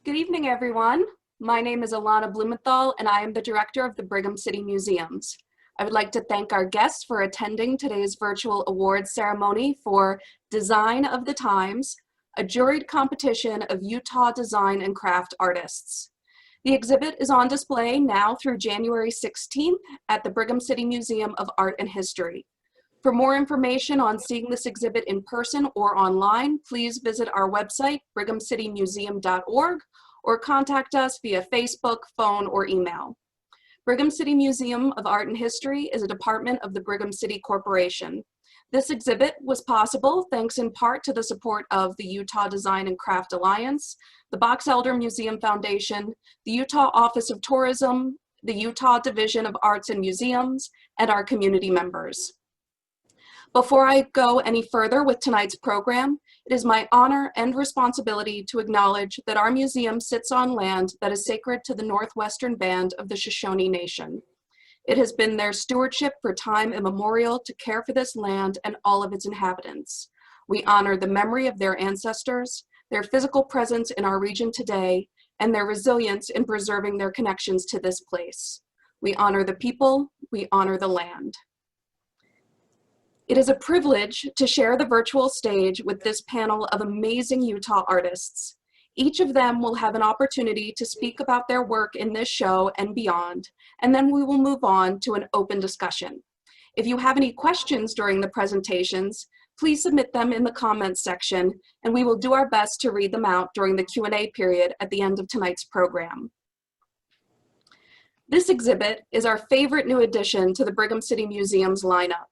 Good evening, everyone. My name is Alana Blumenthal, and I am the director of the Brigham City Museums. I would like to thank our guests for attending today's virtual awards ceremony for Design of the Times, a juried competition of Utah design and craft artists. The exhibit is on display now through January 16th at the Brigham City Museum of Art and History. For more information on seeing this exhibit in person or online, please visit our website, brighamcitymuseum.org, or contact us via Facebook, phone, or email. Brigham City Museum of Art and History is a department of the Brigham City Corporation. This exhibit was possible thanks in part to the support of the Utah Design and Craft Alliance, the Box Elder Museum Foundation, the Utah Office of Tourism, the Utah Division of Arts and Museums, and our community members. Before I go any further with tonight's program, it is my honor and responsibility to acknowledge that our museum sits on land that is sacred to the Northwestern Band of the Shoshone Nation. It has been their stewardship for time immemorial to care for this land and all of its inhabitants. We honor the memory of their ancestors, their physical presence in our region today, and their resilience in preserving their connections to this place. We honor the people, we honor the land. It is a privilege to share the virtual stage with this panel of amazing Utah artists. Each of them will have an opportunity to speak about their work in this show and beyond, and then we will move on to an open discussion. If you have any questions during the presentations, please submit them in the comments section, and we will do our best to read them out during the Q&A period at the end of tonight's program. This exhibit is our favorite new addition to the Brigham City Museum's lineup.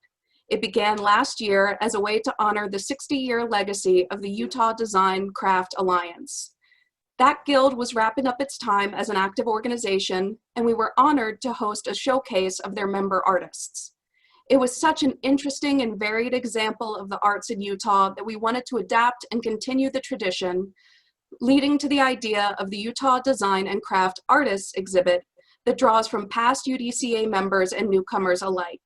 It began last year as a way to honor the 60-year legacy of the Utah Design Craft Alliance. That guild was wrapping up its time as an active organization, and we were honored to host a showcase of their member artists. It was such an interesting and varied example of the arts in Utah that we wanted to adapt and continue the tradition, leading to the idea of the Utah Design and Craft Artists exhibit that draws from past UDCA members and newcomers alike.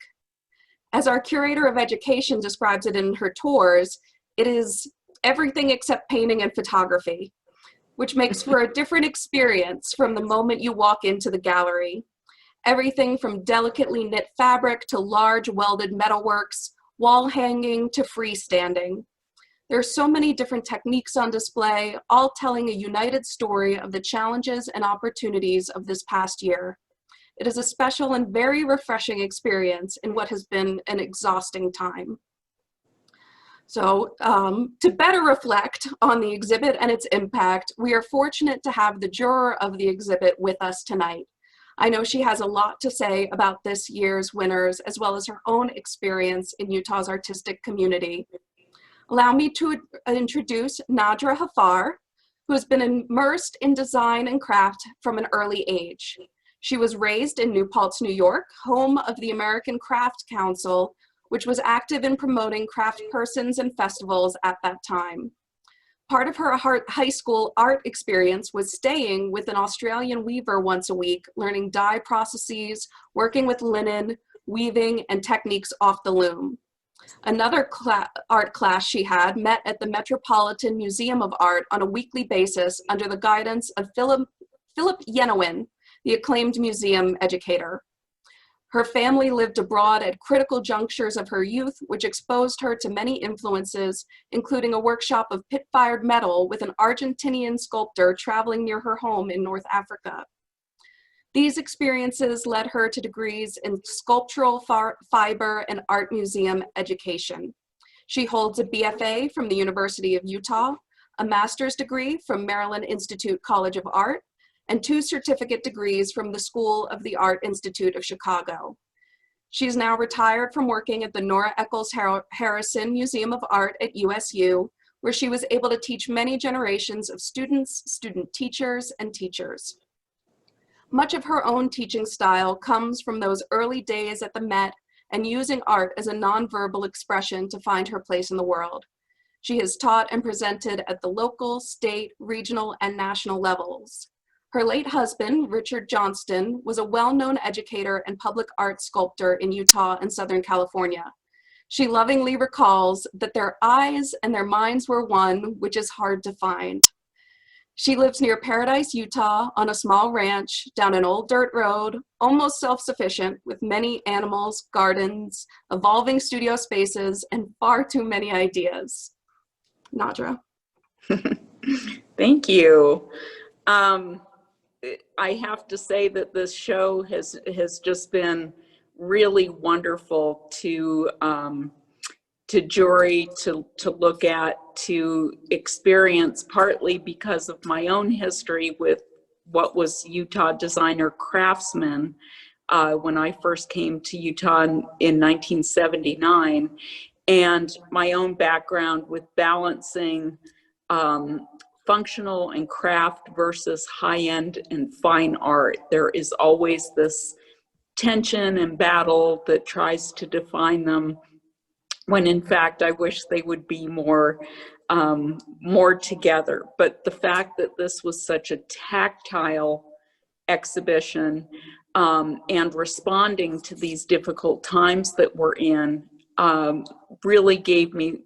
As our curator of education describes it in her tours, it is everything except painting and photography, which makes for a different experience from the moment you walk into the gallery. Everything from delicately knit fabric to large welded metalworks, wall hanging to freestanding. There are so many different techniques on display, all telling a united story of the challenges and opportunities of this past year. It is a special and very refreshing experience in what has been an exhausting time. So to better reflect on the exhibit and its impact, we are fortunate to have the juror of the exhibit with us tonight. I know she has a lot to say about this year's winners, as well as her own experience in Utah's artistic community. Allow me to introduce Nadra Haffar, who has been immersed in design and craft from an early age. She was raised in New Paltz, New York, home of the American Craft Council, which was active in promoting craft persons and festivals at that time. Part of her high school art experience was staying with an Australian weaver once a week, learning dye processes, working with linen, weaving, and techniques off the loom. Another art class she had met at the Metropolitan Museum of Art on a weekly basis under the guidance of Philip Yenowin, the acclaimed museum educator. Her family lived abroad at critical junctures of her youth, which exposed her to many influences, including a workshop of pit-fired metal with an Argentinian sculptor traveling near her home in North Africa. These experiences led her to degrees in sculptural fiber and art museum education. She holds a BFA from the University of Utah, a master's degree from Maryland Institute College of Art, and 2 certificate degrees from the School of the Art Institute of Chicago. She is now retired from working at the Nora Eccles Harrison Museum of Art at USU, where she was able to teach many generations of students, student teachers, and teachers. Much of her own teaching style comes from those early days at the Met and using art as a nonverbal expression to find her place in the world. She has taught and presented at the local, state, regional, and national levels. Her late husband, Richard Johnston, was a well-known educator and public art sculptor in Utah and Southern California. She lovingly recalls that their eyes and their minds were one, which is hard to find. She lives near Paradise, Utah, on a small ranch down an old dirt road, almost self-sufficient, with many animals, gardens, evolving studio spaces, and far too many ideas. Nadra. Thank you. I have to say that this show has just been really wonderful to jury, to look at, to experience, partly because of my own history with what was Utah Designer Craftsman when I first came to Utah in 1979, and my own background with balancing functional and craft versus high-end and fine art. There is always this tension and battle that tries to define them, when in fact I wish they would be more together. But the fact that this was such a tactile exhibition and responding to these difficult times that we're in really gave me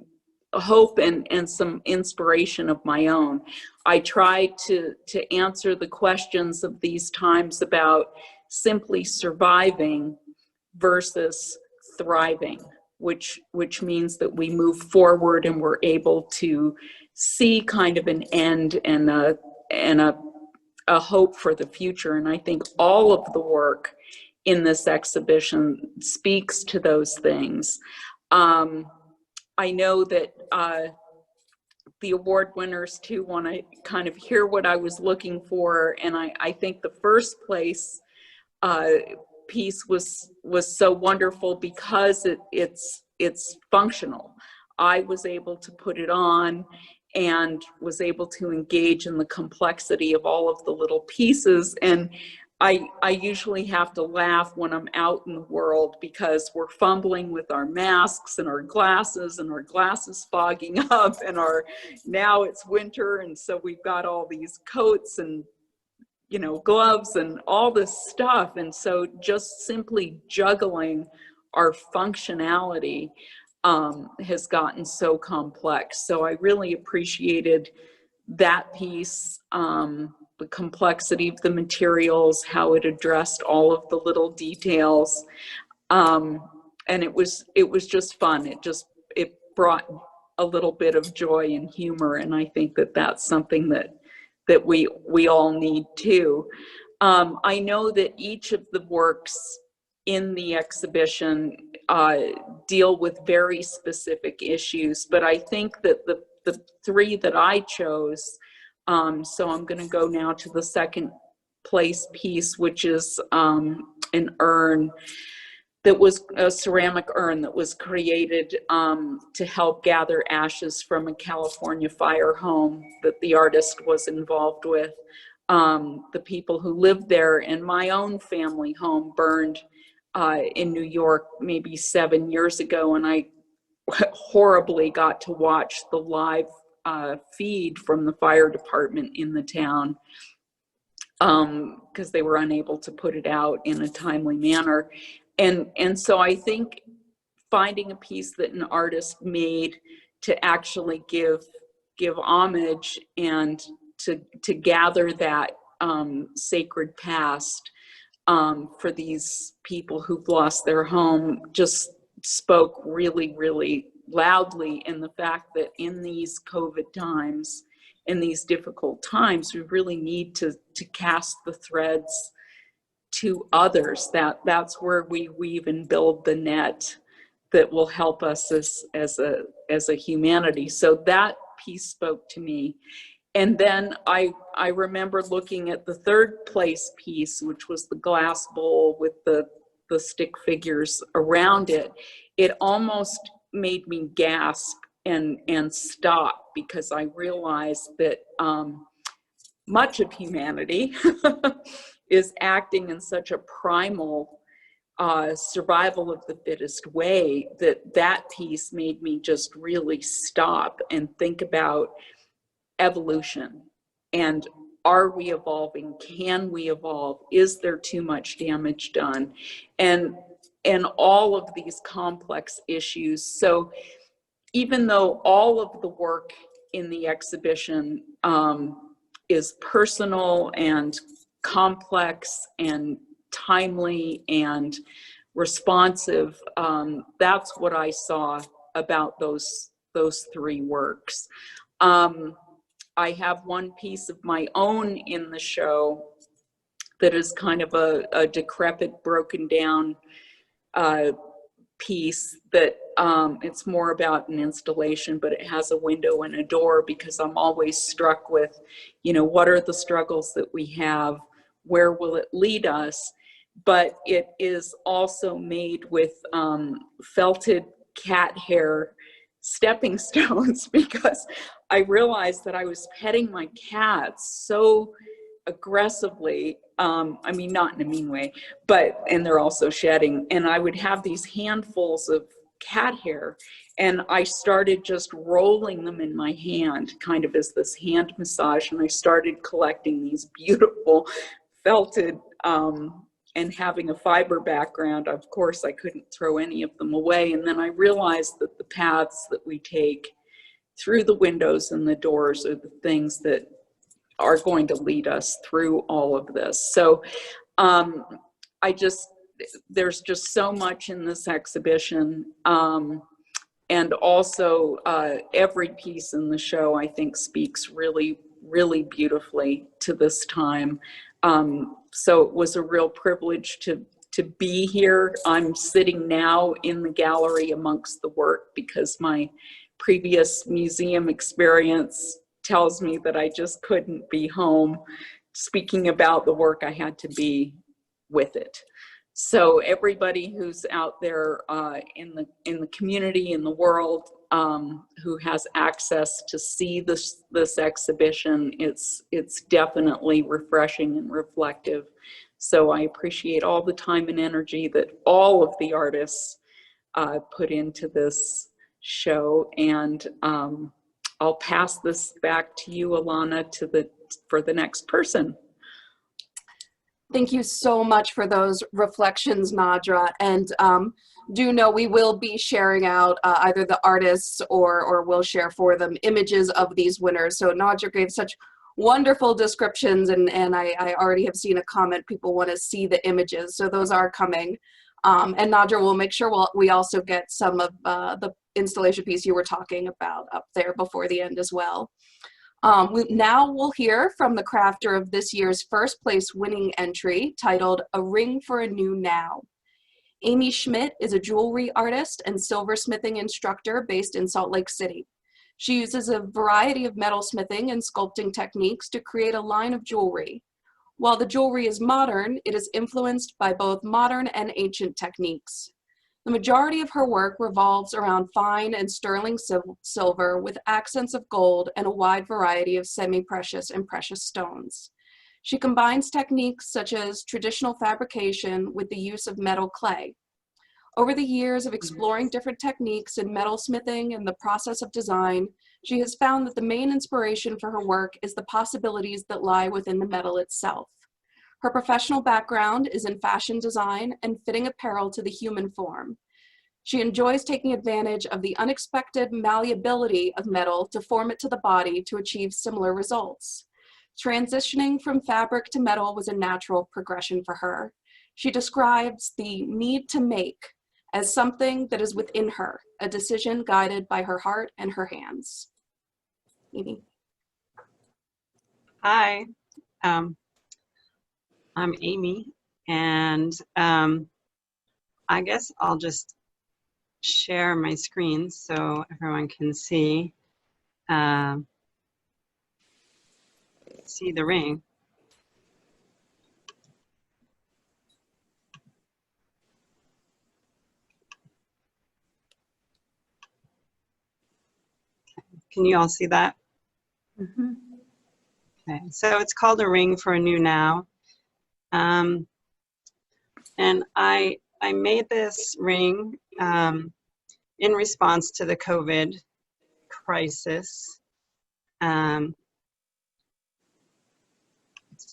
hope and some inspiration of my own. I try to answer the questions of these times about simply surviving versus thriving, which means that we move forward and we're able to see kind of an end and a hope for the future. And I think all of the work in this exhibition speaks to those things. I know that the award winners too want to kind of hear what I was looking for, and I think the first place piece was so wonderful because it's functional. I was able to put it on and was able to engage in the complexity of all of the little pieces. And I usually have to laugh when I'm out in the world because we're fumbling with our masks and our glasses fogging up, and now it's winter, and so we've got all these coats and gloves and all this stuff. And so just simply juggling our functionality has gotten so complex. So I really appreciated that piece, the complexity of the materials, how it addressed all of the little details. And it was just fun. It brought a little bit of joy and humor. And I think that that's something that we all need too. I know that each of the works in the exhibition deal with very specific issues, but I think that the three that I chose, so I'm going to go now to the second place piece, which is an urn that was a ceramic urn that was created to help gather ashes from a California fire home that the artist was involved with. The people who lived there, and my own family home burned in New York maybe 7 years ago, and I horribly got to watch the live feed from the fire department in the town because they were unable to put it out in a timely manner. And so I think finding a piece that an artist made to actually give homage and to gather that sacred past for these people who've lost their home just spoke really, really loudly. And the fact that in these COVID times, in these difficult times, we really need to cast the threads to others. That's where we weave and build the net that will help us as a humanity. So that piece spoke to me. And then I remember looking at the third place piece, which was the glass bowl with the stick figures around it. It almost made me gasp and stop, because I realized that much of humanity is acting in such a primal survival of the fittest way that piece made me just really stop and think about evolution. And are we evolving? Can we evolve? Is there too much damage done? And all of these complex issues. So even though all of the work in the exhibition is personal and complex and timely and responsive. That's what I saw about those three works. I have one piece of my own in the show that is kind of a decrepit, broken down piece that it's more about an installation, but it has a window and a door, because I'm always struck with, you know, what are the struggles that we have? Where will it lead us? But it is also made with felted cat hair stepping stones, because I realized that I was petting my cats so aggressively, I mean, not in a mean way, but, and they're also shedding, and I would have these handfuls of cat hair, and I started just rolling them in my hand, kind of as this hand massage, and I started collecting these beautiful felted, and having a fiber background. Of course, I couldn't throw any of them away, and then I realized that the paths that we take through the windows and the doors are the things that are going to lead us through all of this. So there's just so much in this exhibition. And also every piece in the show, I think, speaks really, really beautifully to this time. So it was a real privilege to be here. I'm sitting now in the gallery amongst the work, because my previous museum experience tells me that I just couldn't be home speaking about the work. I had to be with it. So everybody who's out there in the community, in the world, who has access to see this exhibition, it's definitely refreshing and reflective. So I appreciate all the time and energy that all of the artists put into this show, and I'll pass this back to you, Alana, for the next person. Thank you so much for those reflections, Nadra. And do know we will be sharing out either the artists or we'll share for them images of these winners. So Nadra gave such wonderful descriptions, and I already have seen a comment, people want to see the images. So those are coming. And Nadra will make sure we also get some of the installation piece you were talking about up there before the end as well. Now we'll hear from the crafter of this year's first place winning entry, titled A Ring for a New Now. Amy Schmidt is a jewelry artist and silversmithing instructor based in Salt Lake City. She uses a variety of metalsmithing and sculpting techniques to create a line of jewelry. While the jewelry is modern, it is influenced by both modern and ancient techniques. The majority of her work revolves around fine and sterling silver with accents of gold and a wide variety of semi-precious and precious stones. She combines techniques such as traditional fabrication with the use of metal clay. Over the years of exploring different techniques in metalsmithing and the process of design, she has found that the main inspiration for her work is the possibilities that lie within the metal itself. Her professional background is in fashion design and fitting apparel to the human form. She enjoys taking advantage of the unexpected malleability of metal to form it to the body to achieve similar results. Transitioning from fabric to metal was a natural progression for her. She describes the need to make as something that is within her, a decision guided by her heart and her hands. Amy. Hi. I'm Amy, and I guess I'll just share my screen so everyone can see the ring. Can you all see that? Mm-hmm. Okay, so it's called A Ring for a New Now. And I made this ring in response to the COVID crisis. Sorry,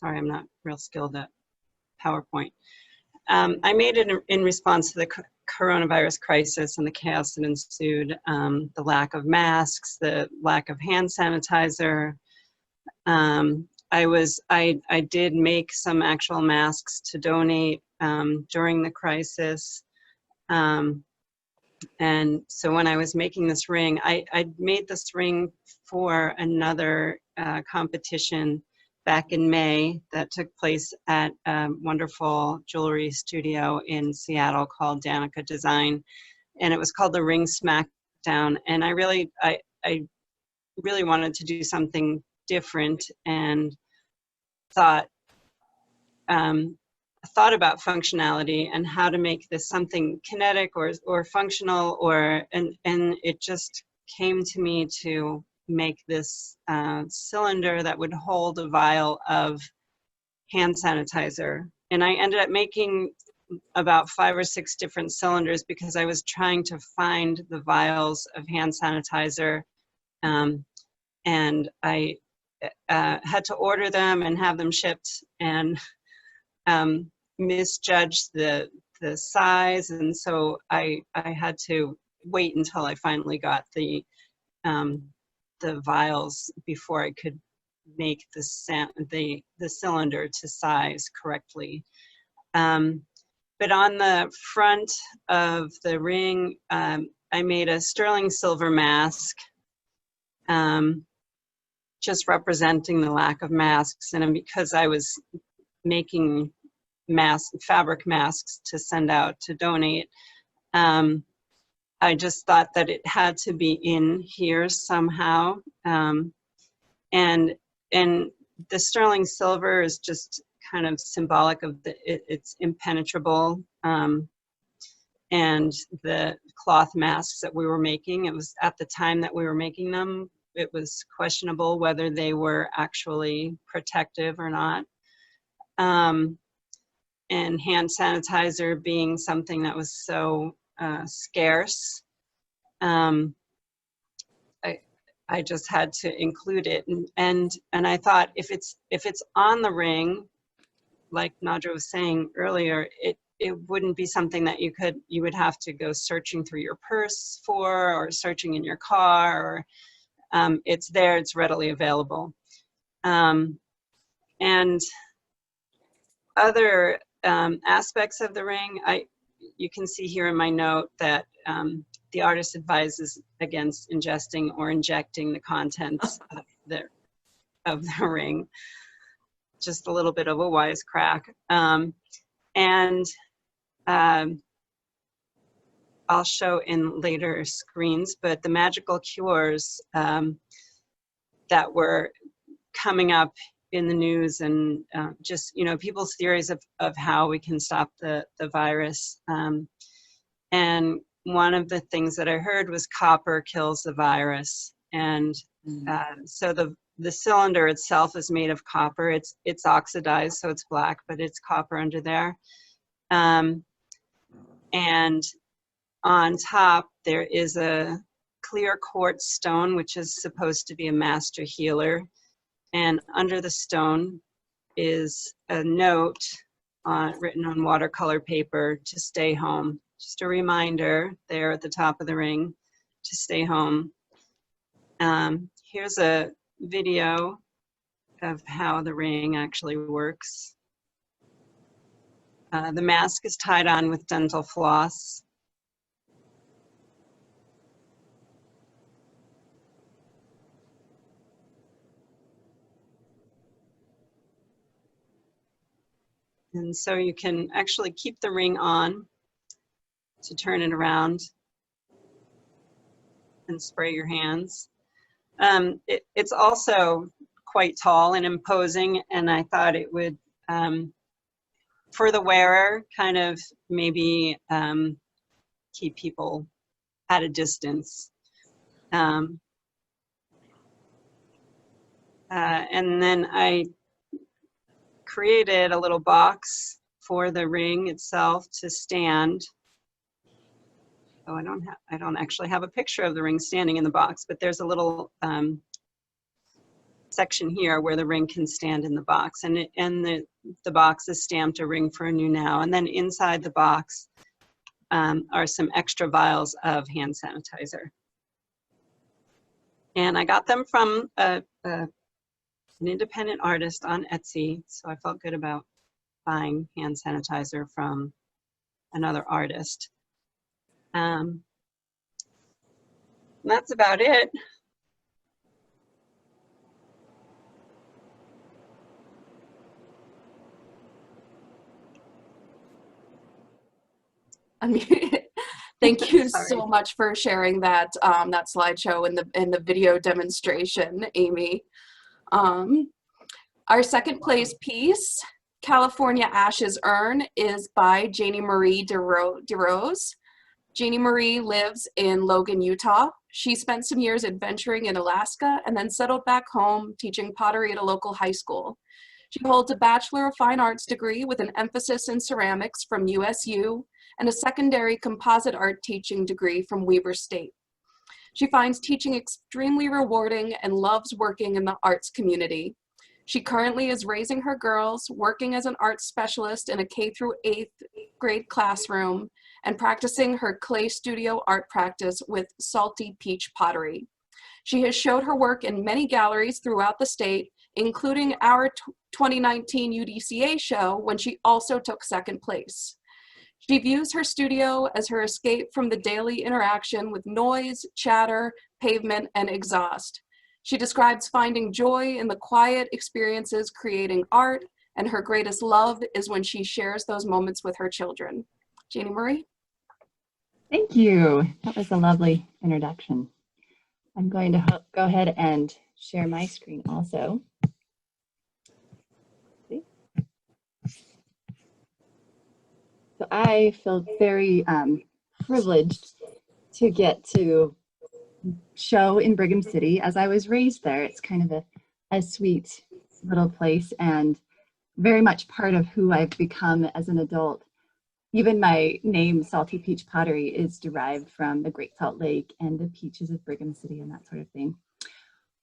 I'm not real skilled at PowerPoint. I made it in response to the coronavirus crisis and the chaos that ensued, the lack of masks, the lack of hand sanitizer, I did make some actual masks to donate during the crisis. And so when I was making this ring, I made this ring for another competition back in May that took place at a wonderful jewelry studio in Seattle called Danica Design. And it was called the Ring Smackdown. And I really wanted to do something different, and thought about functionality and how to make this something kinetic or functional, and it just came to me to make this cylinder that would hold a vial of hand sanitizer. And I ended up making about 5 or 6 different cylinders because I was trying to find the vials of hand sanitizer, and I had to order them and have them shipped, and misjudged the size, and so I had to wait until I finally got the vials before I could make the cylinder to size correctly. But on the front of the ring, I made a sterling silver mask, just representing the lack of masks. And because I was making fabric masks to send out to donate, I just thought that it had to be in here somehow. And the sterling silver is just kind of symbolic of it's impenetrable. And the cloth masks that we were making, it was at the time that we were making them, it was questionable whether they were actually protective or not. And hand sanitizer being something that was so scarce, I just had to include it. And I thought if it's on the ring, like Nadra was saying earlier, it wouldn't be something that you would have to go searching through your purse for, or searching in your car, or it's there, it's readily available. And other aspects of the ring, you can see here in my note that the artist advises against ingesting or injecting the contents of the ring. Just a little bit of a wisecrack. And I'll show in later screens, but the magical cures that were coming up in the news, and just, people's theories of how we can stop the virus. And one of the things that I heard was copper kills the virus. And so the cylinder itself is made of copper. It's oxidized, so it's black, but it's copper under there. And on top, there is a clear quartz stone, which is supposed to be a master healer. And under the stone is a note written on watercolor paper to stay home. Just a reminder there at the top of the ring to stay home. Here's a video of how the ring actually works. The mask is tied on with dental floss. And so you can actually keep the ring on to turn it around and spray your hands. It's also quite tall and imposing, and I thought it would, for the wearer, kind of maybe keep people at a distance. And then I created a little box for the ring itself to stand. Oh, I don't actually have a picture of the ring standing in the box, but there's a little section here where the ring can stand in the box, and the box is stamped "A Ring for a New Now." And then inside the box are some extra vials of hand sanitizer. And I got them from a an independent artist on Etsy, so I felt good about buying hand sanitizer from another artist. That's about it. I mean, thank you Sorry. so much for sharing that that slideshow and the video demonstration, Amy. Our second place piece, California Ashes Urn, is by Janimarie DeRose. Janimarie lives in Logan, Utah. She spent some years adventuring in Alaska and then settled back home teaching pottery at a local high school. She holds a Bachelor of Fine Arts degree with an emphasis in ceramics from USU and a secondary composite art teaching degree from Weber State. She finds teaching extremely rewarding and loves working in the arts community. She currently is raising her girls, working as an arts specialist in a K through 8th grade classroom, and practicing her clay studio art practice with Salty Peach Pottery. She has showed her work in many galleries throughout the state, including our 2019 UDCA show, when she also took second place. She views her studio as her escape from the daily interaction with noise, chatter, pavement, and exhaust. She describes finding joy in the quiet experiences creating art, and her greatest love is when she shares those moments with her children. Janimarie? Thank you. That was a lovely introduction. I'm going to go ahead and share my screen also. See? So I feel very privileged to get to show in Brigham City, as I was raised there. It's kind of a sweet little place and very much part of who I've become as an adult. Even my name, Salty Peach Pottery, is derived from the Great Salt Lake and the peaches of Brigham City and that sort of thing.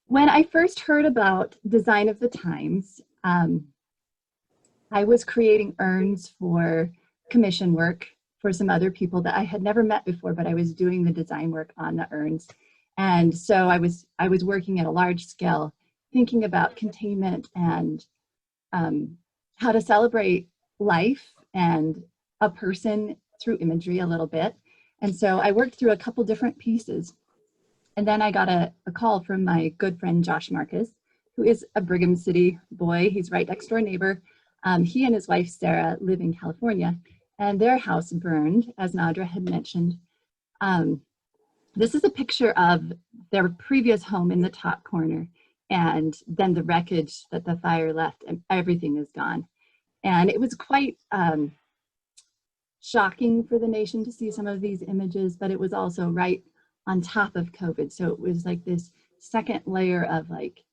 When I first heard about Design of the Times, I was creating urns for commission work for some other people that I had never met before, but I was doing the design work on the urns. And so I was working at a large scale, thinking about containment and how to celebrate life and a person through imagery a little bit. And so I worked through a couple different pieces. And then I got a call from my good friend, Josh Marcus, who is a Brigham City boy. He's right next door neighbor. He and his wife, Sarah, live in California, and their house burned, as Nadra had mentioned. This is a picture of their previous home in the top corner, and then the wreckage that the fire left, and everything is gone. And it was quite shocking for the nation to see some of these images, but it was also right on top of COVID. So it was like this second layer of like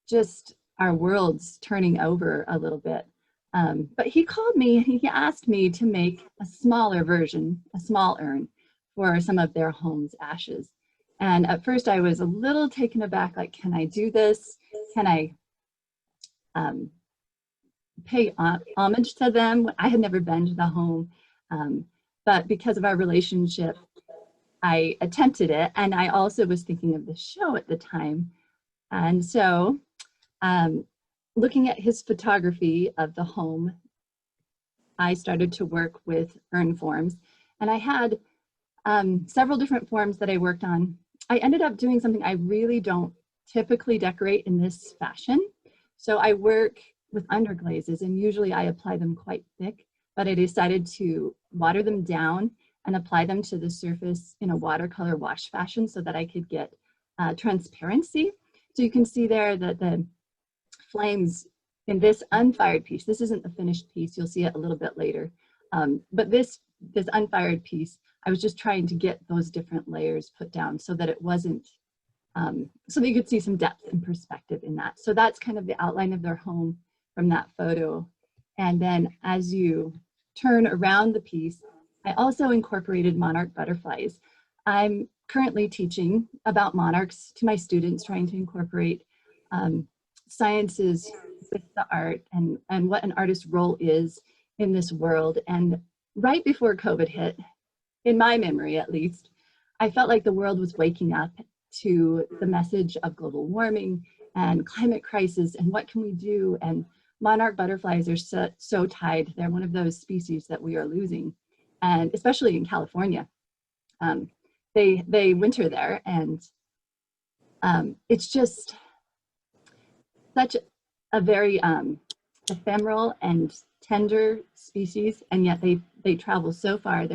just our worlds turning over a little bit. But he called me and he asked me to make a smaller version, a small urn for some of their home's ashes. And at first I was a little taken aback, like, can I do this? Can I pay homage to them? I had never been to the home, but because of our relationship, I attempted it. And I also was thinking of the show at the time. And so looking at his photography of the home, I started to work with urn forms. And I had several different forms that I worked on. I ended up doing something I really don't typically decorate in this fashion. So I work with underglazes, and usually I apply them quite thick, but I decided to water them down and apply them to the surface in a watercolor wash fashion so that I could get transparency. So you can see there that the flames in this unfired piece, this isn't the finished piece, you'll see it a little bit later, but this unfired piece, I was just trying to get those different layers put down so that it wasn't, so that you could see some depth and perspective in that. So that's kind of the outline of their home from that photo. And then as you turn around the piece, I also incorporated monarch butterflies. I'm currently teaching about monarchs to my students, trying to incorporate sciences with the art and what an artist's role is in this world. And right before COVID hit, in my memory at least, I felt like the world was waking up to the message of global warming and climate crisis and what can we do, and monarch butterflies are so tied. They're one of those species that we are losing, and especially in California. They winter there, and it's just such a very ephemeral and tender species, and yet they travel so far.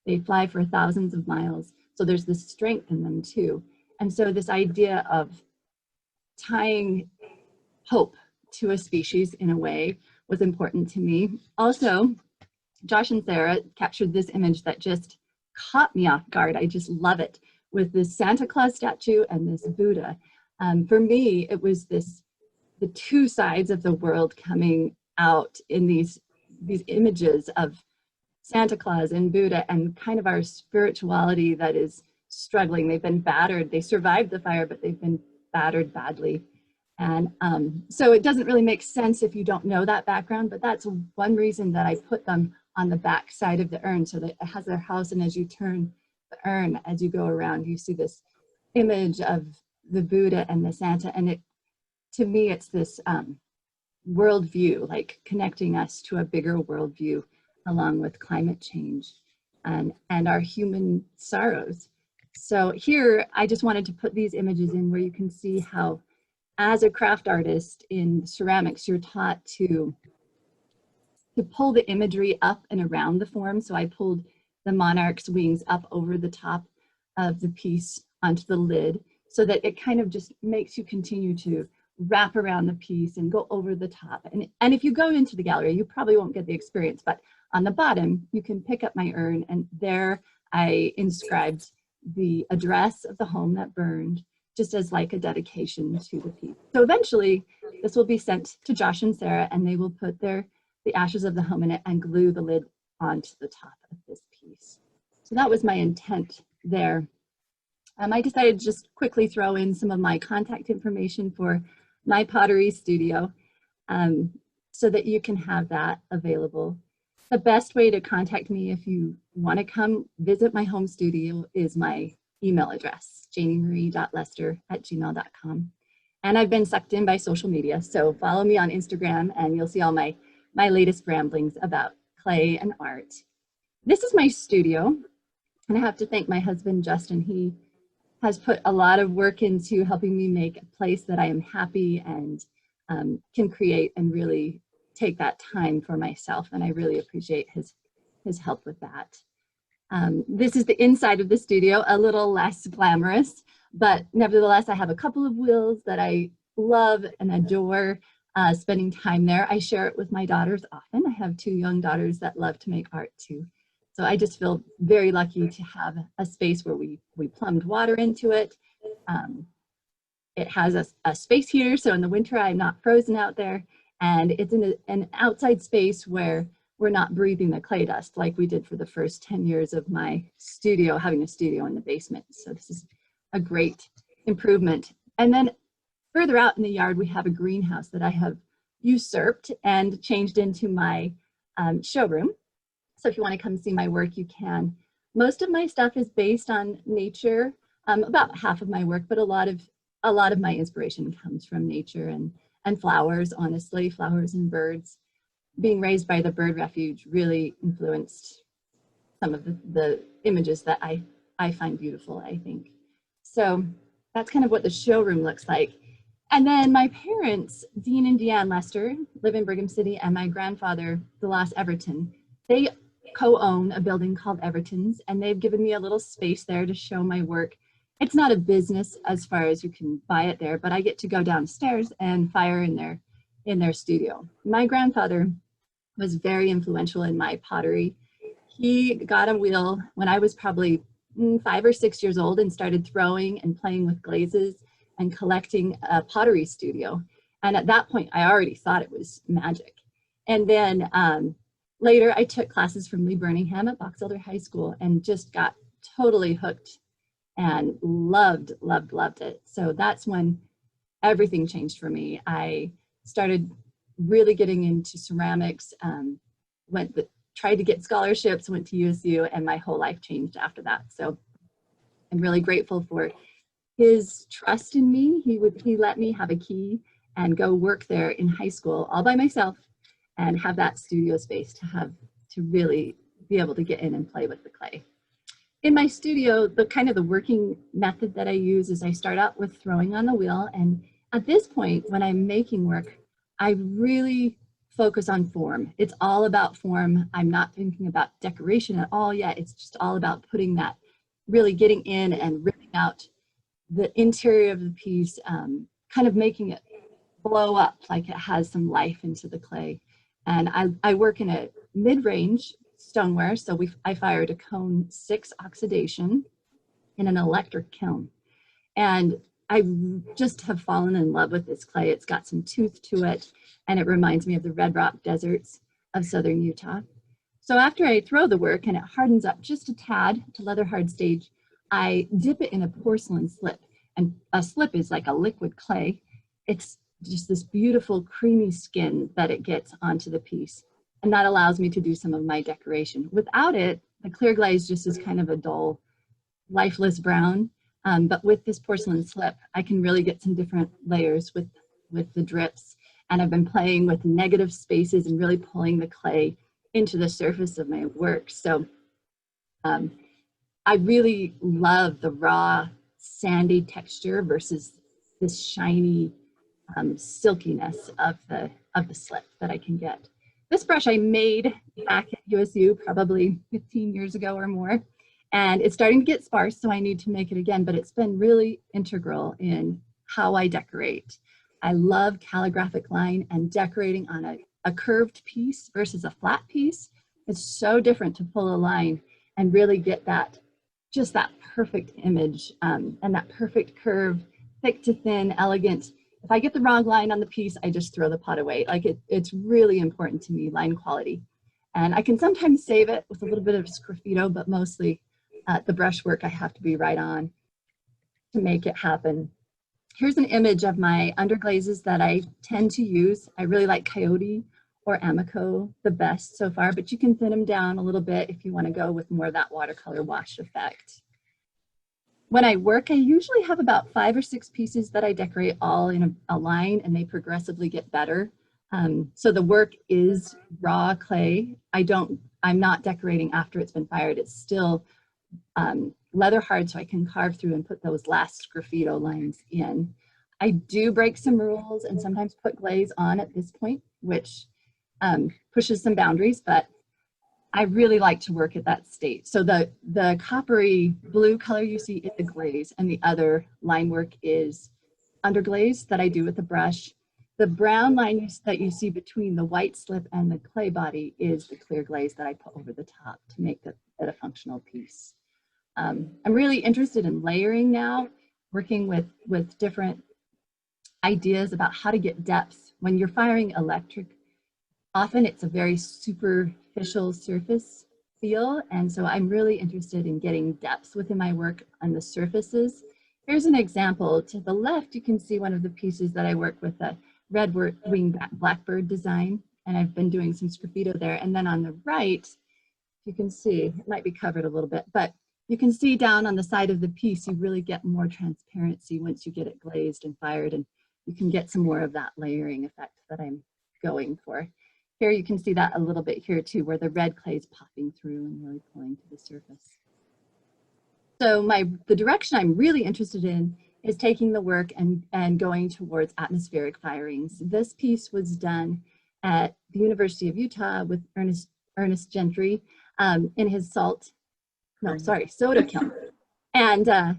They fly for thousands of miles, so there's this strength in them too. And so this idea of tying hope to a species in a way was important to me. Also, Josh and Sarah captured this image that just caught me off guard. I just love it, with this Santa Claus statue and this Buddha. For me, it was the two sides of the world coming out in these images of Santa Claus and Buddha, and kind of our spirituality that is struggling. They've been battered. They survived the fire, but they've been battered badly. And so it doesn't really make sense if you don't know that background, but that's one reason that I put them on the back side of the urn, so that it has their house, and as you turn the urn, as you go around, you see this image of the Buddha and the Santa, and to me, it's this worldview, like connecting us to a bigger worldview, along with climate change and our human sorrows. So here, I just wanted to put these images in where you can see how, as a craft artist in ceramics, you're taught to pull the imagery up and around the form. So I pulled the monarch's wings up over the top of the piece onto the lid, so that it kind of just makes you continue to wrap around the piece and go over the top. And if you go into the gallery, you probably won't get the experience, but on the bottom, you can pick up my urn, and there I inscribed the address of the home that burned, just as like a dedication to the piece. So eventually, this will be sent to Josh and Sarah, and they will put the ashes of the home in it and glue the lid onto the top of this piece. So that was my intent there. I decided to just quickly throw in some of my contact information for my pottery studio, so that you can have that available. The best way to contact me if you want to come visit my home studio is my email address, janimarie.lester@gmail.com. And I've been sucked in by social media, so follow me on Instagram and you'll see all my latest ramblings about clay and art. This is my studio, and I have to thank my husband, Justin. He has put a lot of work into helping me make a place that I am happy and can create and really take that time for myself. And I really appreciate his help with that. This is the inside of the studio, a little less glamorous, but nevertheless, I have a couple of wheels that I love and adore spending time there. I share it with my daughters often. I have 2 young daughters that love to make art too. So I just feel very lucky to have a space where we plumbed water into it. It has a space heater, so in the winter I'm not frozen out there. And it's in an outside space where we're not breathing the clay dust like we did for the first 10 years of my studio, having a studio in the basement. So this is a great improvement. And then further out in the yard, we have a greenhouse that I have usurped and changed into my showroom. So if you want to come see my work, you can. Most of my stuff is based on nature, about half of my work, but a lot of my inspiration comes from nature and flowers, honestly, flowers and birds. Being raised by the bird refuge really influenced some of the images that I find beautiful, I think. So that's kind of what the showroom looks like. And then my parents, Dean and Diane Lester, live in Brigham City, and my grandfather, DeLoss Everton, they co-own a building called Everton's, and they've given me a little space there to show my work. It's not a business as far as you can buy it there, but I get to go downstairs and fire in their studio. My grandfather was very influential in my pottery. He got a wheel when I was probably 5 or 6 years old and started throwing and playing with glazes and collecting a pottery studio. And at that point, I already thought it was magic. And then later, I took classes from Lee Birmingham at Box Elder High School and just got totally hooked and loved it. So that's when everything changed for me. I started really getting into ceramics, tried to get scholarships, went to USU, and my whole life changed after that. So I'm really grateful for his trust in me. He let me have a key and go work there in high school all by myself and have that studio space to really be able to get in and play with the clay. In my studio, the working method that I use is I start out with throwing on the wheel, and at this point when I'm making work, I really focus on form. It's all about form. I'm not thinking about decoration at all yet. It's just all about putting that, really getting in and ripping out the interior of the piece, kind of making it blow up like it has some life into the clay. And I work in a mid-range stoneware, so I fired a cone 6 oxidation in an electric kiln. And I just have fallen in love with this clay. It's got some tooth to it, and it reminds me of the red rock deserts of southern Utah. So after I throw the work and it hardens up just a tad to leather hard stage, I dip it in a porcelain slip. And a slip is like a liquid clay. It's just this beautiful creamy skin that it gets onto the piece. And that allows me to do some of my decoration. Without it, the clear glaze just is kind of a dull, lifeless brown. But with this porcelain slip, I can really get some different layers with the drips. And I've been playing with negative spaces and really pulling the clay into the surface of my work. So I really love the raw, sandy texture versus this shiny silkiness of the slip that I can get. This brush I made back at USU probably 15 years ago or more, and it's starting to get sparse, so I need to make it again, but it's been really integral in how I decorate. I love calligraphic line, and decorating on a curved piece versus a flat piece. It's so different to pull a line and really get that, just that perfect image and that perfect curve, thick to thin, elegant. If I get the wrong line on the piece, I just throw the pot away. Like it's really important to me, line quality. And I can sometimes save it with a little bit of sgraffito, but mostly the brushwork I have to be right on to make it happen. Here's an image of my underglazes that I tend to use. I really like Coyote or Amico the best so far, but you can thin them down a little bit if you want to go with more of that watercolor wash effect. When I work, I usually have about 5 or 6 pieces that I decorate all in a line, and they progressively get better. So the work is raw clay. I'm not decorating after it's been fired. It's still leather hard, so I can carve through and put those last sgraffito lines in. I do break some rules and sometimes put glaze on at this point, which pushes some boundaries, but I really like to work at that state. So the coppery blue color you see is the glaze, and the other line work is underglaze that I do with the brush. The brown line that you see between the white slip and the clay body is the clear glaze that I put over the top to make it a functional piece. I'm really interested in layering now, working with different ideas about how to get depth. When you're firing electric, often it's a very superficial surface feel, and so I'm really interested in getting depth within my work on the surfaces. Here's an example. To the left, you can see one of the pieces that I work with, a red-winged blackbird design, and I've been doing some sgraffito there. And then on the right, you can see, it might be covered a little bit, but you can see down on the side of the piece, you really get more transparency once you get it glazed and fired, and you can get some more of that layering effect that I'm going for. Here you can see that a little bit here too, where the red clay is popping through and really pulling to the surface. So the direction I'm really interested in is taking the work and going towards atmospheric firings. This piece was done at the University of Utah with Ernest Gentry in his soda kiln. And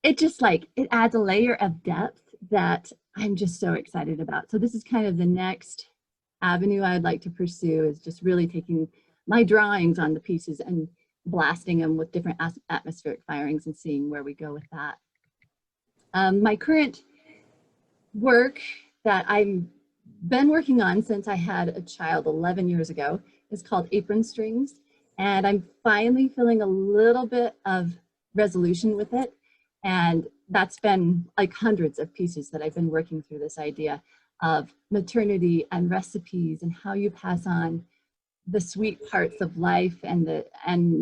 it just it adds a layer of depth that I'm just so excited about. So this is kind of the next avenue I'd like to pursue, is just really taking my drawings on the pieces and blasting them with different atmospheric firings and seeing where we go with that. My current work that I've been working on since I had a child 11 years ago is called Apron Strings, and I'm finally feeling a little bit of resolution with it, and that's been like hundreds of pieces that I've been working through this idea of maternity and recipes and how you pass on the sweet parts of life and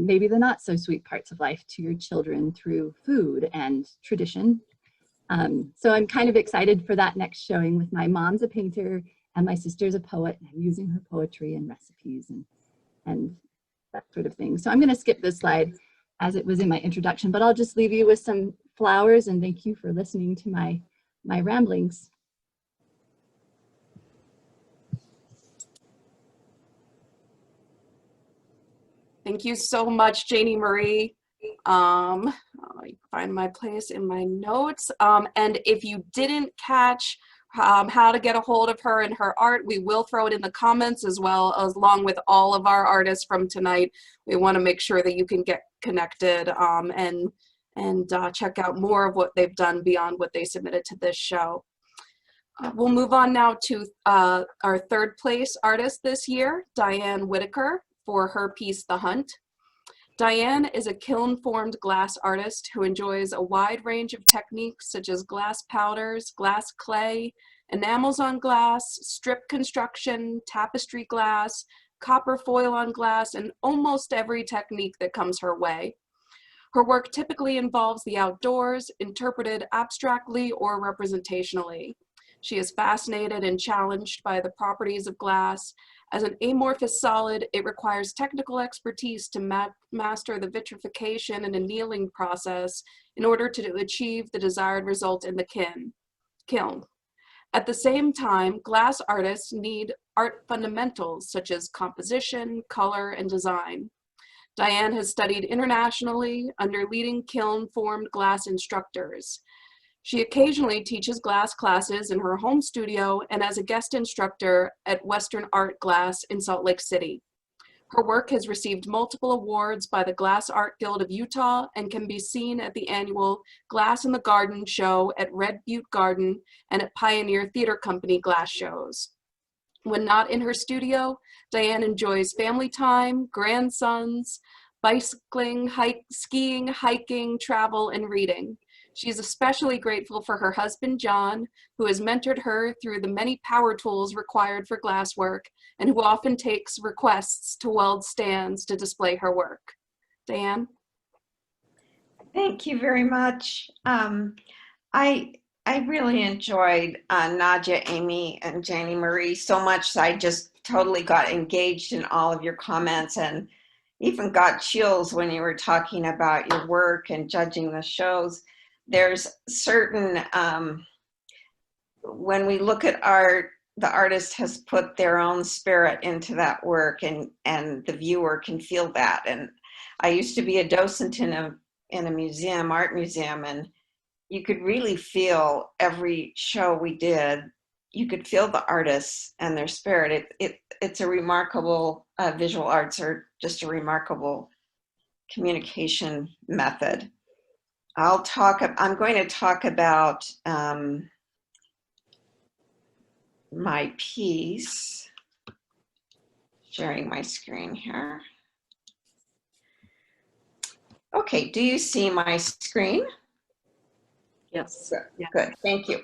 maybe the not so sweet parts of life to your children through food and tradition. So I'm kind of excited for that next showing with my mom's a painter and my sister's a poet, and I'm using her poetry and recipes and that sort of thing. So I'm going to skip this slide as it was in my introduction, but I'll just leave you with some flowers and thank you for listening to my ramblings. Thank you so much, Janimarie. I find my place in my notes. And if you didn't catch how to get a hold of her and her art, we will throw it in the comments as well, as along with all of our artists from tonight. We want to make sure that you can get connected and check out more of what they've done beyond what they submitted to this show. We'll move on now to our third place artist this year, Diane Whittaker, for her piece, The Hunt. Diane is a kiln-formed glass artist who enjoys a wide range of techniques such as glass powders, glass clay, enamels on glass, strip construction, tapestry glass, copper foil on glass, and almost every technique that comes her way. Her work typically involves the outdoors, interpreted abstractly or representationally. She is fascinated and challenged by the properties of glass. As an amorphous solid, it requires technical expertise to master the vitrification and annealing process in order to achieve the desired result in the kiln. At the same time, glass artists need art fundamentals such as composition, color, and design. Diane has studied internationally under leading kiln-formed glass instructors. She occasionally teaches glass classes in her home studio and as a guest instructor at Western Art Glass in Salt Lake City. Her work has received multiple awards by the Glass Art Guild of Utah and can be seen at the annual Glass in the Garden show at Red Butte Garden and at Pioneer Theater Company glass shows. When not in her studio, Diane enjoys family time, grandsons, bicycling, skiing, hiking, travel, and reading. She is especially grateful for her husband, John, who has mentored her through the many power tools required for glasswork and who often takes requests to weld stands to display her work. Diane? Thank you very much. I really enjoyed Nadja, Amy, and Janimarie so much that I just totally got engaged in all of your comments and even got chills when you were talking about your work and judging the shows. There's certain, when we look at art, the artist has put their own spirit into that work and the viewer can feel that. And I used to be a docent in a museum, art museum, and you could really feel every show we did. You could feel the artists and their spirit. It's a remarkable, visual arts are just a remarkable communication method. I'm going to talk about my piece, sharing my screen here. Okay, do you see my screen? Yes. Good, Yeah. good, thank you.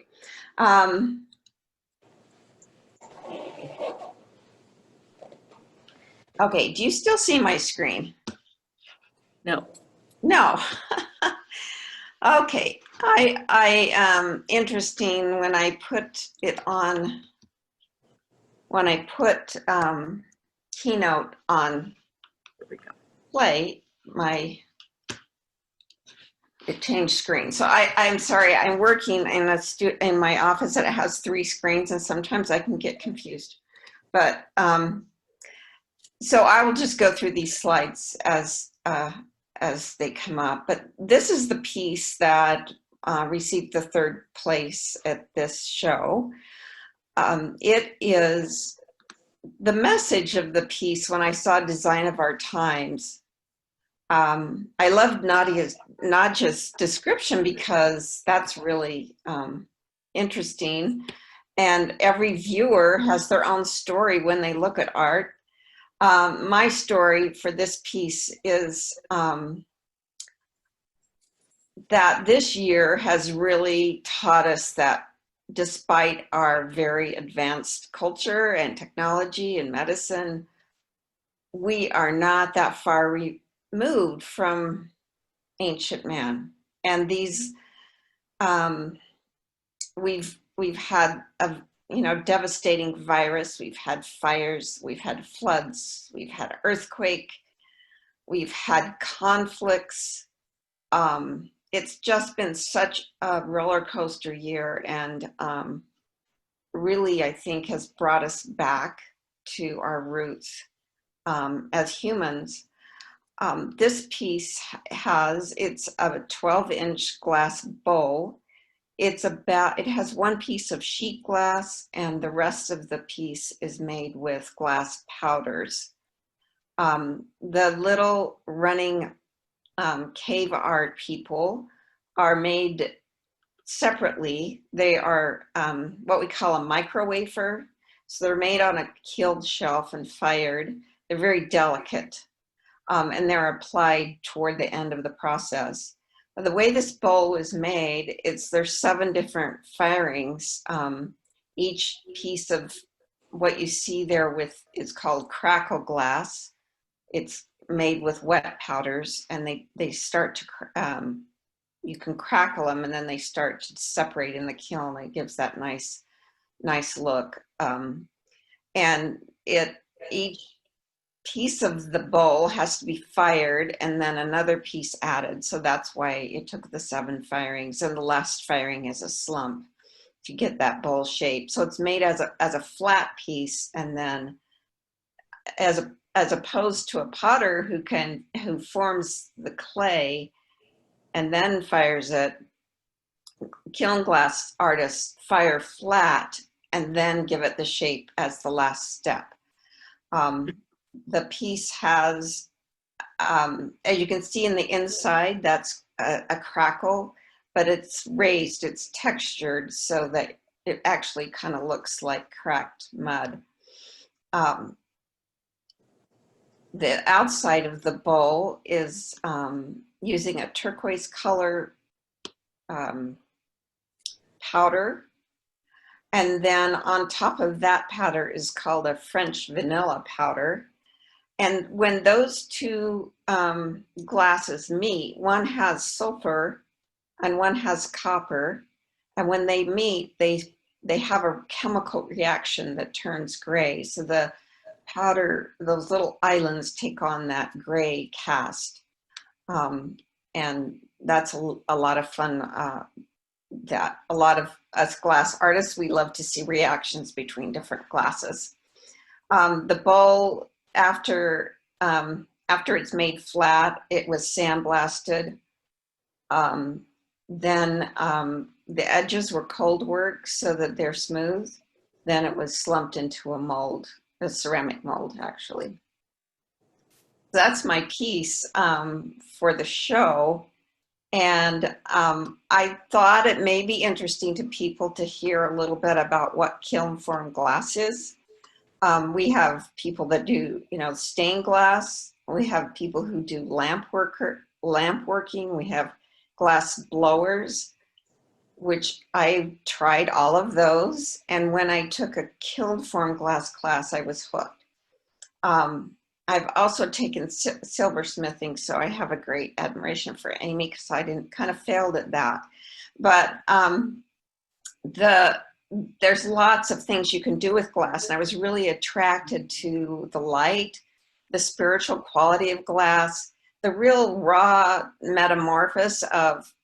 Okay, do you still see my screen? No. No. Okay, interesting when I put it on, when I put Keynote on play, it changed screen. So I'm sorry, I'm working in my office that has 3 screens and sometimes I can get confused. But so I will just go through these slides as they come up. But this is the piece that received the 3rd place at this show. It is the message of the piece. When I saw Design of Our Times, I loved Nadja's description because that's really interesting. And every viewer has their own story when they look at art. My story for this piece is that this year has really taught us that despite our very advanced culture and technology and medicine, we are not that far removed from ancient man. And these we've had a devastating virus. We've had fires. We've had floods. We've had earthquake. We've had conflicts. It's just been such a roller coaster year, and really, I think, has brought us back to our roots as humans. This piece it's a 12-inch glass bowl. It has one piece of sheet glass, and the rest of the piece is made with glass powders. The little running cave art people are made separately. They are what we call a micro wafer. So they're made on a killed shelf and fired. They're very delicate, and they're applied toward the end of the process. The way this bowl is made, there's 7 different firings. Each piece of what you see there is called crackle glass. It's made with wet powders, and they start to, you can crackle them, and then they start to separate in the kiln. It gives that nice look. And each piece of the bowl has to be fired and then another piece added. So that's why it took the 7 firings, and the last firing is a slump to get that bowl shape. So it's made as a flat piece, and then as opposed to a potter who forms the clay and then fires it, kiln glass artists fire flat and then give it the shape as the last step. The piece has, as you can see in the inside, that's a crackle, but it's raised, it's textured so that it actually kind of looks like cracked mud. The outside of the bowl is using a turquoise color powder. And then on top of that powder is called a French vanilla powder. And when those 2 glasses meet, one has sulfur and one has copper. And when they meet, they have a chemical reaction that turns gray. So the powder, those little islands take on that gray cast. And that's a lot of fun. That a lot of us glass artists, we love to see reactions between different glasses. The bowl, after it's made flat, it was sandblasted. Then the edges were cold work so that they're smooth. Then it was slumped into a mold, a ceramic mold, actually. That's my piece for the show. And I thought it may be interesting to people to hear a little bit about what kiln form glass is. We have people that do, stained glass. We have people who do lamp working. We have glass blowers, which I tried all of those. And when I took a kiln form glass class, I was hooked. I've also taken silversmithing, so I have a great admiration for Amy because I kind of failed at that. But there's lots of things you can do with glass, and I was really attracted to the light, the spiritual quality of glass, the real raw metamorphosis of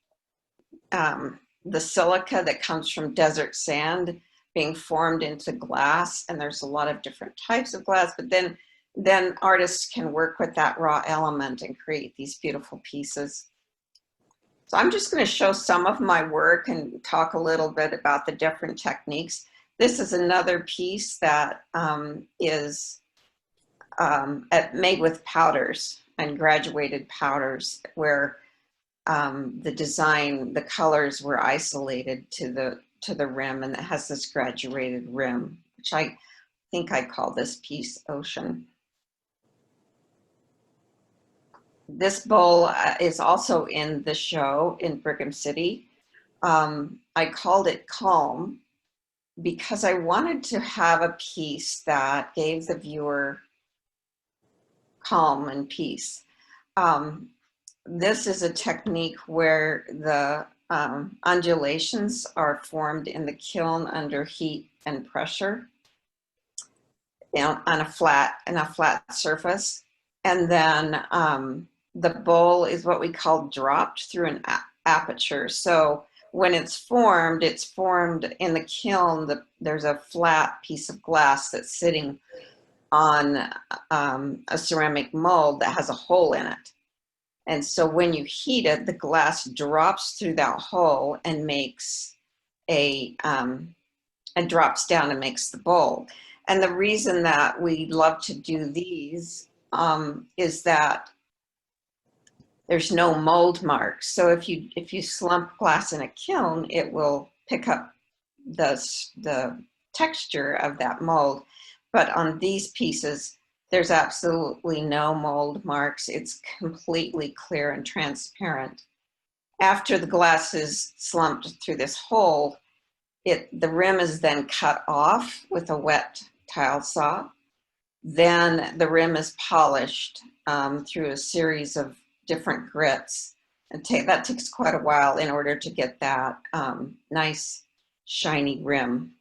the silica that comes from desert sand being formed into glass. And there's a lot of different types of glass, but then artists can work with that raw element and create these beautiful pieces. So I'm just going to show some of my work and talk a little bit about the different techniques. This is another piece that is made with powders and graduated powders, where the colors were isolated to the rim, and it has this graduated rim, which I think I call this piece Ocean. This bowl is also in the show in Brigham City. I called it Calm because I wanted to have a piece that gave the viewer calm and peace. This is a technique where the undulations are formed in the kiln under heat and pressure, you know, on a flat surface. And then the bowl is what we call dropped through an aperture. So when it's formed in the kiln. There's a flat piece of glass that's sitting on a ceramic mold that has a hole in it. And so when you heat it, the glass drops through that hole and makes and drops down and makes the bowl. And the reason that we love to do these is that there's no mold marks. So if you slump glass in a kiln, it will pick up the texture of that mold. But on these pieces, there's absolutely no mold marks. It's completely clear and transparent. After the glass is slumped through this hole, the rim is then cut off with a wet tile saw. Then the rim is polished through a series of different grits. And that takes quite a while in order to get that nice shiny rim.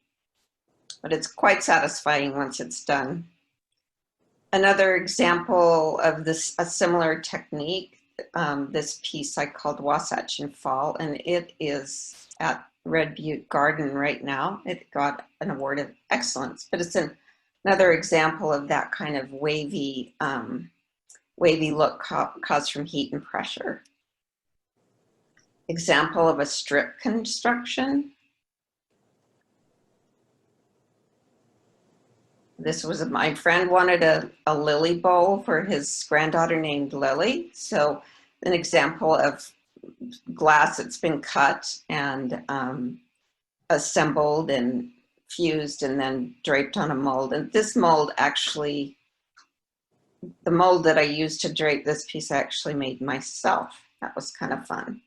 But it's quite satisfying once it's done. Another example of a similar technique, this piece I called Wasatch and Fall, and it is at Red Butte Garden right now. It got an award of excellence, but it's another example of that kind of wavy look caused from heat and pressure. Example of a strip construction. This was my friend wanted a lily bowl for his granddaughter named Lily. So an example of glass that's been cut and assembled and fused and then draped on a mold. And this mold actually, the mold that I used to drape this piece I actually made myself. That was kind of fun.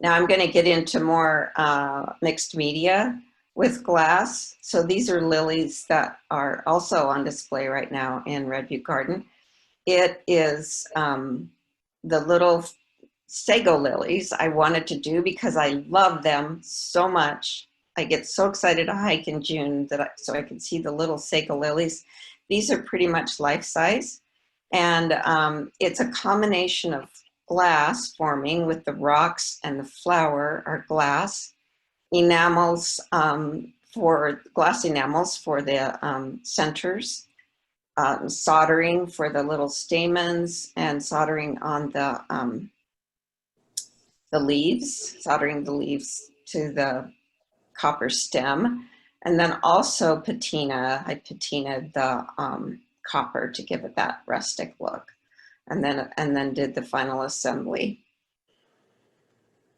Now I'm going to get into more mixed media with glass. So these are lilies that are also on display right now in Red Butte Garden. It is the little sago lilies I wanted to do because I love them so much. I get so excited to hike in June so I can see the little sago lilies. These are pretty much life-size. And it's a combination of glass forming with the rocks and the flower are glass. Enamels for glass enamels for the centers, soldering for the little stamens, and soldering on the leaves, soldering the leaves to the copper stem, and then also patina. I patinaed the copper to give it that rustic look, and then did the final assembly.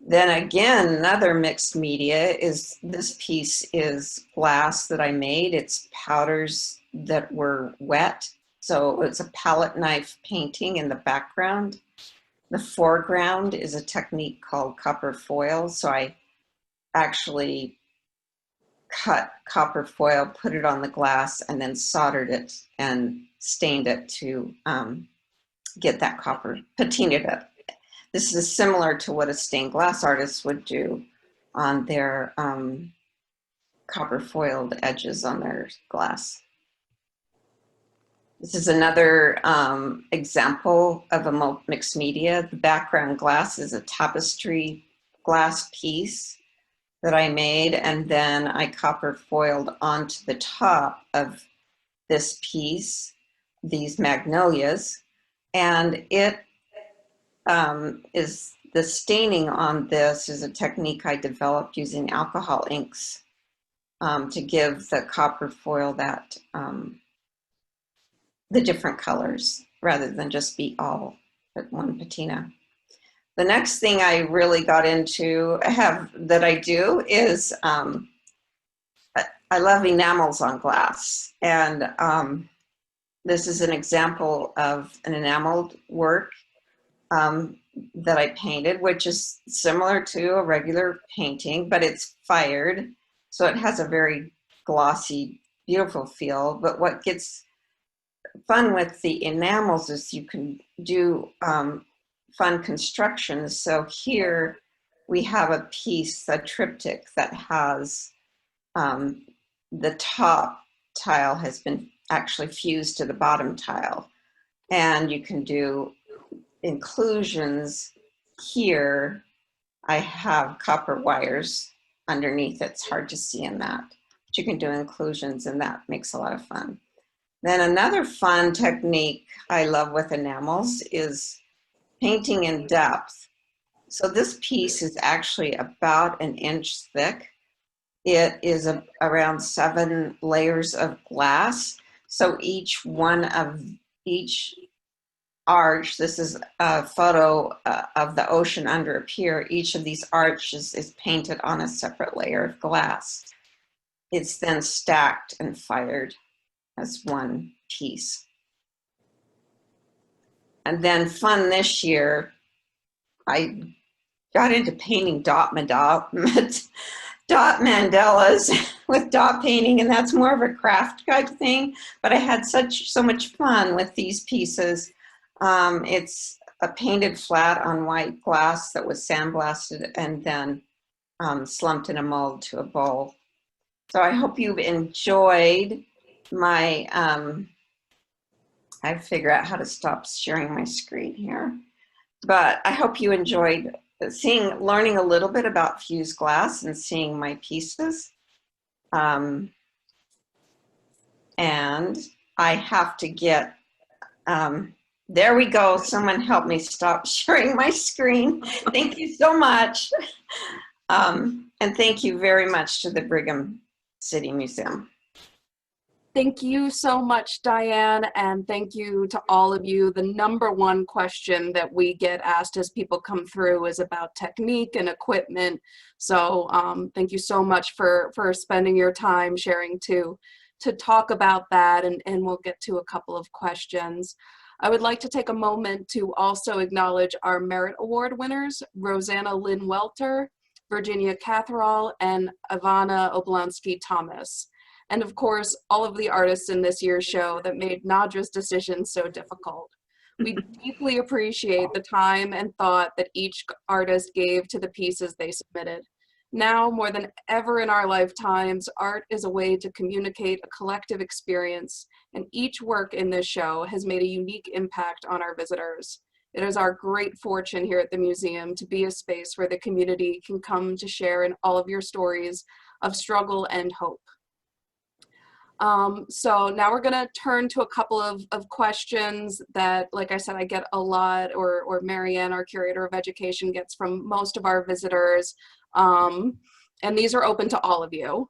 Then again, another mixed media is this piece is glass that I made. It's powders that were wet. So it's a palette knife painting in the background. The foreground is a technique called copper foil. So I actually cut copper foil, put it on the glass, and then soldered it and stained it to get that copper, patinaed it. This is similar to what a stained glass artist would do on their copper foiled edges on their glass. This is another example of a mixed media. The background glass is a tapestry glass piece that I made, and then I copper foiled onto the top of this piece, these magnolias, and it is the staining on this is a technique I developed using alcohol inks to give the copper foil that the different colors rather than just be all but one patina. The next thing I really got into that I do is I love enamels on glass, and this is an example of an enameled work that I painted, which is similar to a regular painting, but it's fired. So it has a very glossy, beautiful feel. But what gets fun with the enamels is you can do fun constructions. So here we have a piece, a triptych that has the top tile has been actually fused to the bottom tile. And you can do inclusions here. I have copper wires underneath. It's hard to see in that, but you can do inclusions and that makes a lot of fun. Then another fun technique I love with enamels is painting in depth. So this piece is actually about 1 inch thick. It is around 7 layers of glass. So each arch, this is a photo of the ocean under a pier. Each of these arches is painted on a separate layer of glass. It's then stacked and fired as one piece. And then fun this year, I got into painting dot mandalas with dot painting, and that's more of a craft type thing, but I had so much fun with these pieces. It's a painted flat on white glass that was sandblasted and then slumped in a mold to a bowl. So I hope you've enjoyed my, I figure out how to stop sharing my screen here, but I hope you enjoyed learning a little bit about fused glass and seeing my pieces. And I have to get, there we go. Someone help me stop sharing my screen. Thank you so much. And thank you very much to the Brigham City Museum. Thank you so much, Diane, and thank you to all of you. The #1 question that we get asked as people come through is about technique and equipment. So thank you so much for spending your time sharing to talk about that, and we'll get to a couple of questions. I would like to take a moment to also acknowledge our Merit Award winners, Rosanna Lynne Welter, Virginia Catherall, and Ivana Oblonsky Thomas. And of course, all of the artists in this year's show that made Nadra's decision so difficult. We deeply appreciate the time and thought that each artist gave to the pieces they submitted. Now, more than ever in our lifetimes, art is a way to communicate a collective experience, and each work in this show has made a unique impact on our visitors. It is our great fortune here at the museum to be a space where the community can come to share in all of your stories of struggle and hope. So now we're gonna turn to a couple of questions that, like I said, I get a lot, or Marianne, our curator of education, gets from most of our visitors. And these are open to all of you.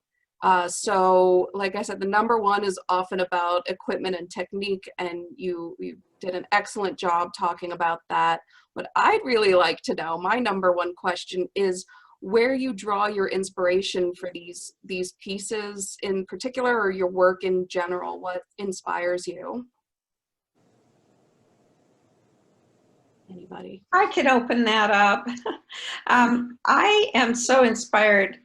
So like I said, the #1 is often about equipment and technique, and you did an excellent job talking about that. What I'd really like to know, my #1 question, is where you draw your inspiration for these pieces in particular, or your work in general. What inspires you? Anybody? I could open that up. I am so inspired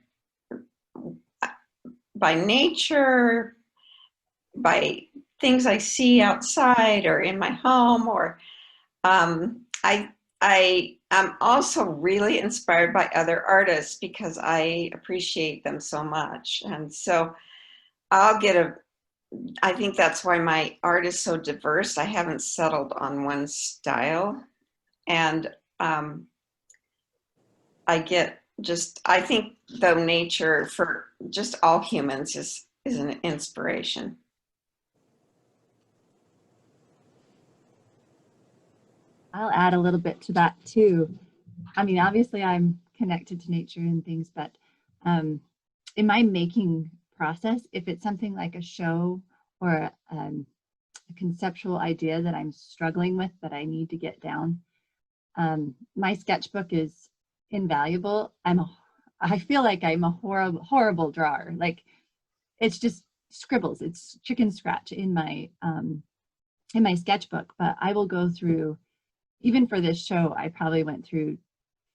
by nature, by things I see outside or in my home, or I am also really inspired by other artists because I appreciate them so much. And so I think that's why my art is so diverse. I haven't settled on one style. And I think though nature for just all humans is an inspiration. I'll add a little bit to that too. I mean, obviously I'm connected to nature and things, but in my making process, if it's something like a show or a conceptual idea that I'm struggling with that I need to get down, my sketchbook is invaluable. I feel like I'm a horrible drawer. Like, it's just scribbles, it's chicken scratch in my sketchbook, but I will go through, even for this show, I probably went through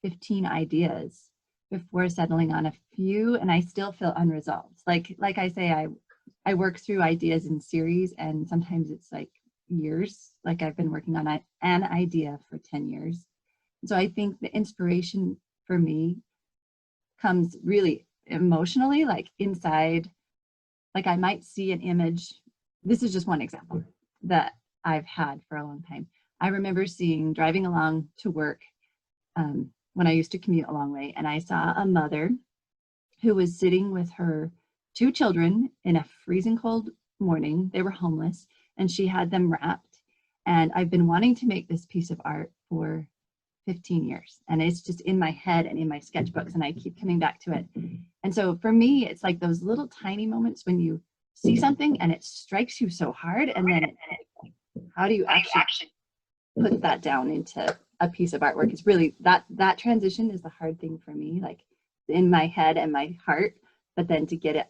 15 ideas before settling on a few, and I still feel unresolved. Like I say, I work through ideas in series, and sometimes it's like years. Like I've been working on an idea for 10 years, So I think the inspiration for me comes really emotionally, like inside, like I might see an image. This is just one example that I've had for a long time. I remember driving along to work when I used to commute a long way, and I saw a mother who was sitting with her 2 children in a freezing cold morning. They were homeless, and she had them wrapped. And I've been wanting to make this piece of art for 15 years, and it's just in my head and in my sketchbooks, and I keep coming back to it. And so for me, it's like those little tiny moments when you see something and it strikes you so hard, and then how do you actually put that down into a piece of artwork? It's really that transition is the hard thing for me, like in my head and my heart, but then to get it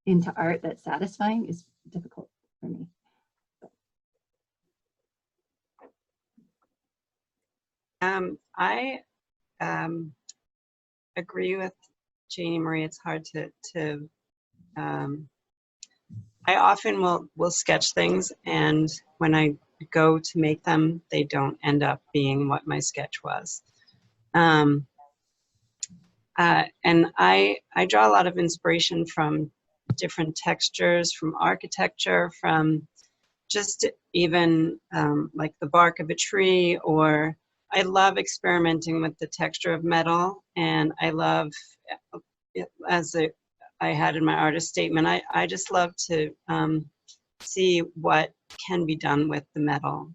into art that's satisfying is difficult for me. I agree with Janimarie. It's hard to I often will sketch things, and when I go to make them, they don't end up being what my sketch was. And I draw a lot of inspiration from different textures, from architecture, from just even like the bark of a tree, or I love experimenting with the texture of metal, and I love, as I had in my artist statement, I just love to see what can be done with the metal.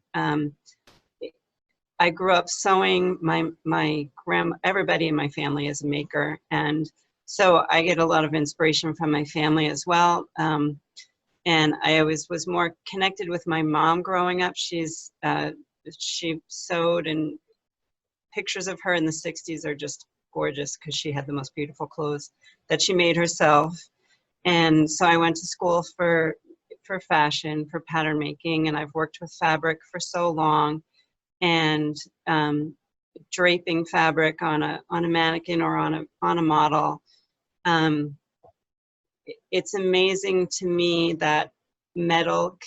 I grew up sewing. My grandma, everybody in my family is a maker, and so I get a lot of inspiration from my family as well. And I always was more connected with my mom growing up. She sewed, and pictures of her in the 60s are just gorgeous because she had the most beautiful clothes that she made herself. And so I went to school for fashion, for pattern making, and I've worked with fabric for so long, and draping fabric on a mannequin or on a model. It's amazing to me that metal,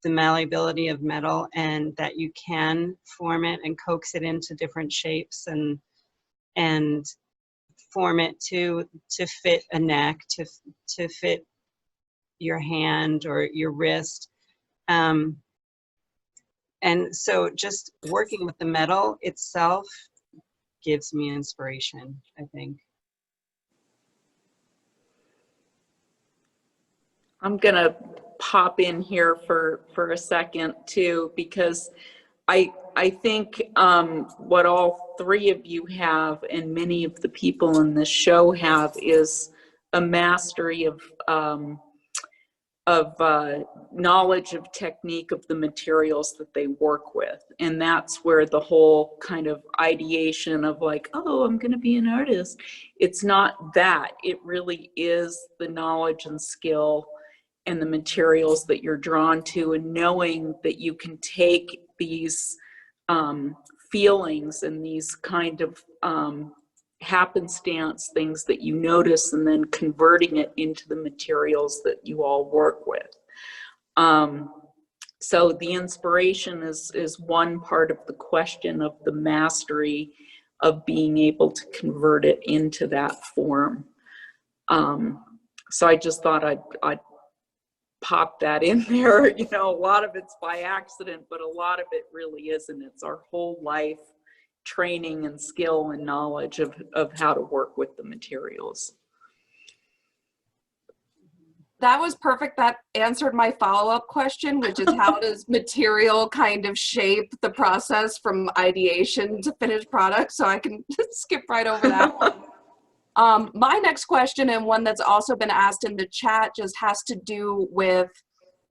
the malleability of metal, and that you can form it and coax it into different shapes and form it to fit a neck, to fit your hand or your wrist. And so just working with the metal itself gives me inspiration, I think. I'm gonna pop in here for a second too, because I think what all 3 of you have, and many of the people in this show have, is a mastery of knowledge of technique of the materials that they work with. And that's where the whole kind of ideation of like, oh, I'm gonna be an artist. It's not that. It really is the knowledge and skill and the materials that you're drawn to, and knowing that you can take these feelings and these kind of happenstance things that you notice, and then converting it into the materials that you all work with. So the inspiration is one part of the question of the mastery of being able to convert it into that form. So I just thought I'd pop that in there. You know, a lot of it's by accident, but a lot of it really isn't. It's our whole life training and skill and knowledge of how to work with the materials. That was perfect. That answered my follow-up question, which is how does material kind of shape the process from ideation to finished product? So I can skip right over that one. My next question, and one that's also been asked in the chat, just has to do with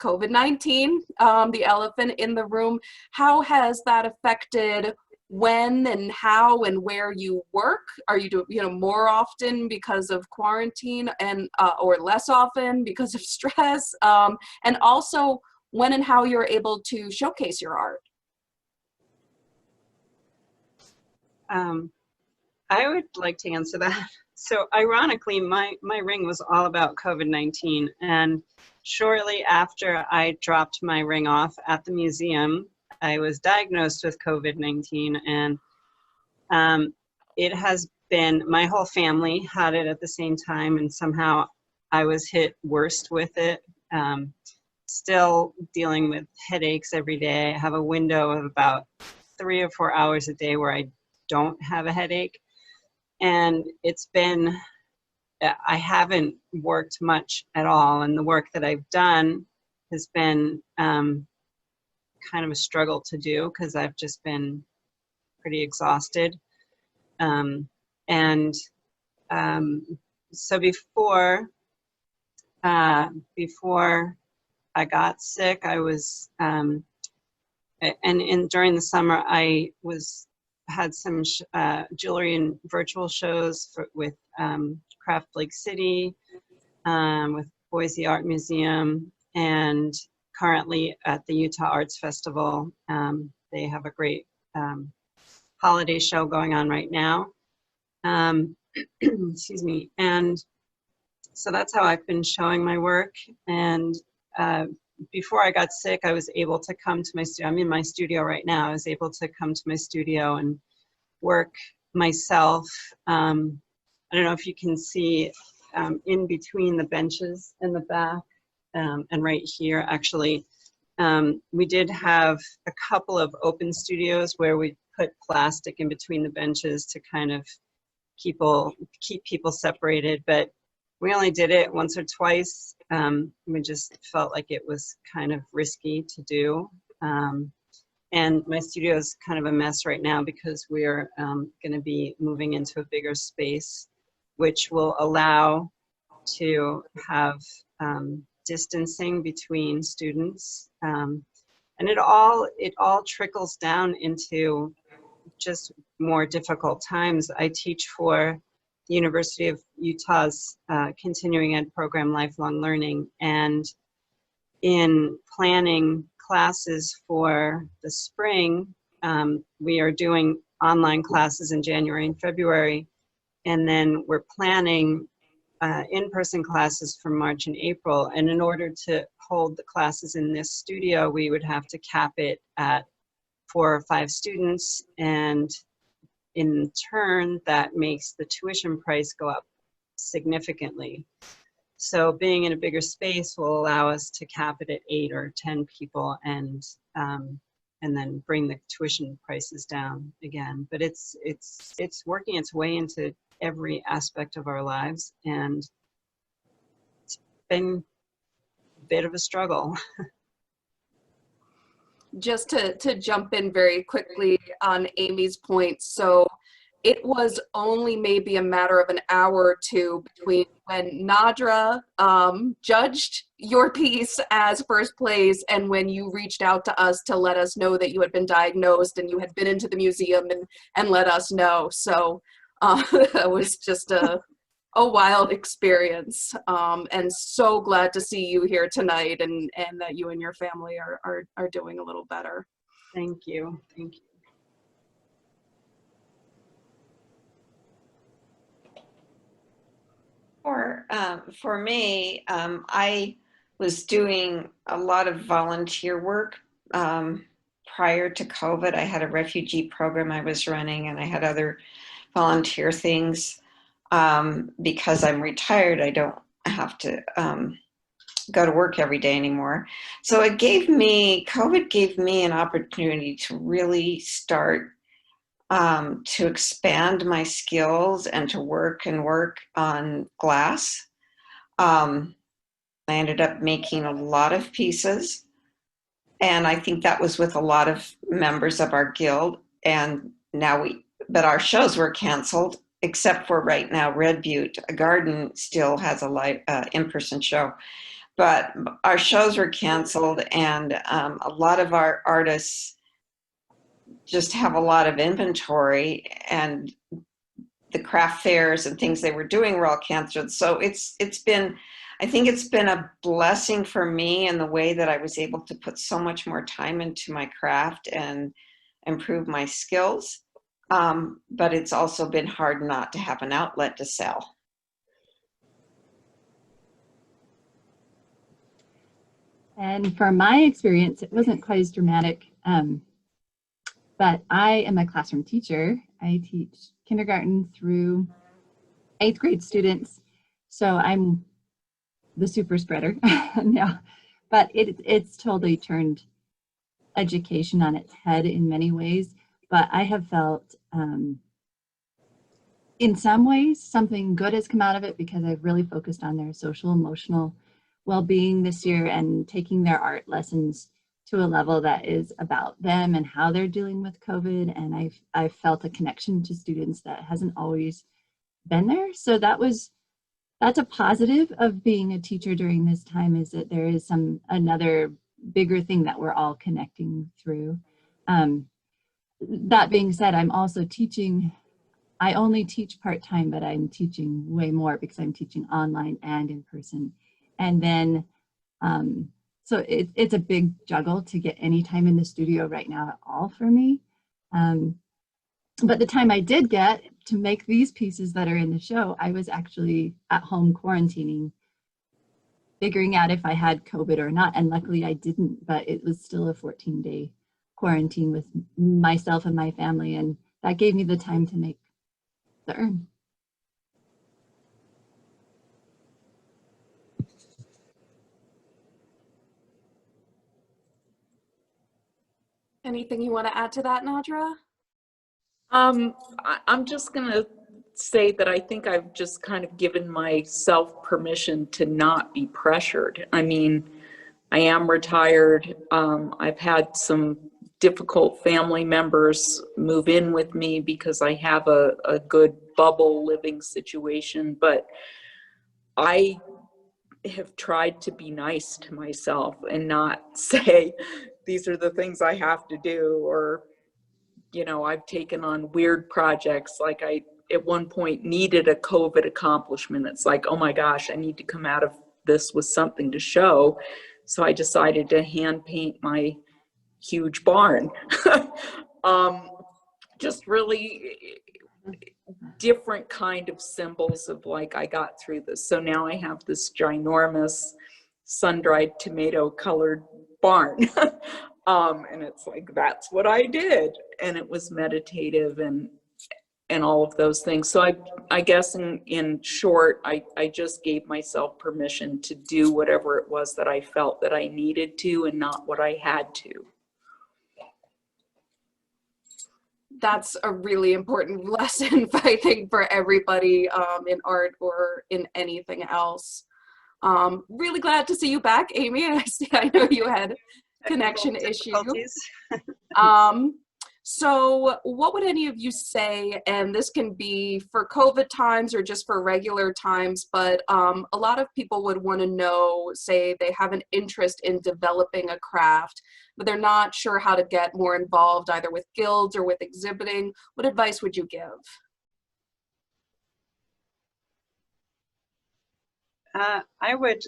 COVID-19, the elephant in the room. How has that affected when and how and where you work? Are you doing, more often because of quarantine, and or less often because of stress? And also when and how you're able to showcase your art? I would like to answer that. So ironically, my ring was all about COVID-19. And shortly after I dropped my ring off at the museum, I was diagnosed with COVID-19. And It has been, my whole family had it at the same time, and somehow I was hit worst with it. Still dealing with headaches every day. I have a window of about 3 or 4 hours a day where I don't have a headache. And it's been, I haven't worked much at all. And the work that I've done has been kind of a struggle to do because I've just been pretty exhausted. So before I got sick, I was, during the summer, I had some jewelry and virtual shows with Craft Lake City, with Boise Art Museum, and currently at the Utah Arts Festival. They have a great holiday show going on right now. Excuse me. And so that's how I've been showing my work. And before I got sick, I was able to come to my studio. I'm in my studio right now. I was able to come to my studio and work myself. I don't know if you can see in between the benches in the back and right here, actually. We did have a couple of open studios where we put plastic in between the benches to kind of keep people separated, but we only did it once or twice. We just felt like it was kind of risky to do. And my studio is kind of a mess right now because we're going to be moving into a bigger space, which will allow to have distancing between students. And it all trickles down into just more difficult times. I teach for the University of Utah's continuing ed program, Lifelong Learning, and in planning classes for the spring, we are doing online classes in January and February, and then we're planning in-person classes for March and April. And in order to hold the classes in this studio, we would have to cap it at 4 or 5 students, and in turn, that makes the tuition price go up significantly. So being in a bigger space will allow us to cap it at 8 or 10 people and then bring the tuition prices down again. But it's working its way into every aspect of our lives, and it's been a bit of a struggle. Just to jump in very quickly on Amy's point, so it was only maybe a matter of an hour or two between when Nadra judged your piece as first place and when you reached out to us to let us know that you had been diagnosed and you had been into the museum and let us know. So that was just a wild experience, and so glad to see you here tonight and that you and your family are doing a little better. Thank you. Thank you. For me, I was doing a lot of volunteer work prior to COVID. I had a refugee program I was running, and I had other volunteer things. Because I'm retired, I don't have to go to work every day anymore. So COVID gave me an opportunity to really start to expand my skills and to work on glass. I ended up making a lot of pieces, and I think that was with a lot of members of our guild. And but our shows were canceled, except for right now, Red Butte Garden still has a live in-person show. But our shows were canceled, and a lot of our artists just have a lot of inventory, and the craft fairs and things they were doing were all canceled. So I think it's been a blessing for me in the way that I was able to put so much more time into my craft and improve my skills. But it's also been hard not to have an outlet to sell. And for my experience, it wasn't quite as dramatic, but I am a classroom teacher I teach kindergarten through 8th grade students. So I'm the super spreader now, but it's totally turned education on its head in many ways. But I have felt in some ways something good has come out of it, because I've really focused on their social emotional well-being this year and taking their art lessons to a level that is about them and how they're dealing with COVID. And I've felt a connection to students that hasn't always been there. So that's a positive of being a teacher during this time, is that there is another bigger thing that we're all connecting through. That being said, I'm also teaching. I only teach part-time, but I'm teaching way more because I'm teaching online and in person. And then, so it's a big juggle to get any time in the studio right now at all for me. But the time I did get to make these pieces that are in the show, I was actually at home quarantining, figuring out if I had COVID or not. And luckily I didn't, but it was still a 14-day quarantine with myself and my family. And that gave me the time to make the urn. Anything you want to add to that, Nadra? I'm just going to say that I think I've just kind of given myself permission to not be pressured. I mean, I am retired. I've had some difficult family members move in with me because I have a good bubble living situation, but I have tried to be nice to myself and not say, these are the things I have to do, or, you know, I've taken on weird projects. Like I, at one point, needed a COVID accomplishment. It's like, oh my gosh, I need to come out of this with something to show. So I decided to hand paint my huge barn. Just really different kind of symbols of like, I got through this. So now I have this ginormous sun-dried tomato colored barn. And it's like, that's what I did. And it was meditative and all of those things. So I guess in short, I just gave myself permission to do whatever it was that I felt that I needed to, and not what I had to. That's a really important lesson, I think, for everybody in art or in anything else. Really glad to see you back, Amy. I know you had connection issues. So what would any of you say, and this can be for COVID times or just for regular times, but a lot of people would want to know, say they have an interest in developing a craft, but they're not sure how to get more involved either with guilds or with exhibiting. What advice would you give? I would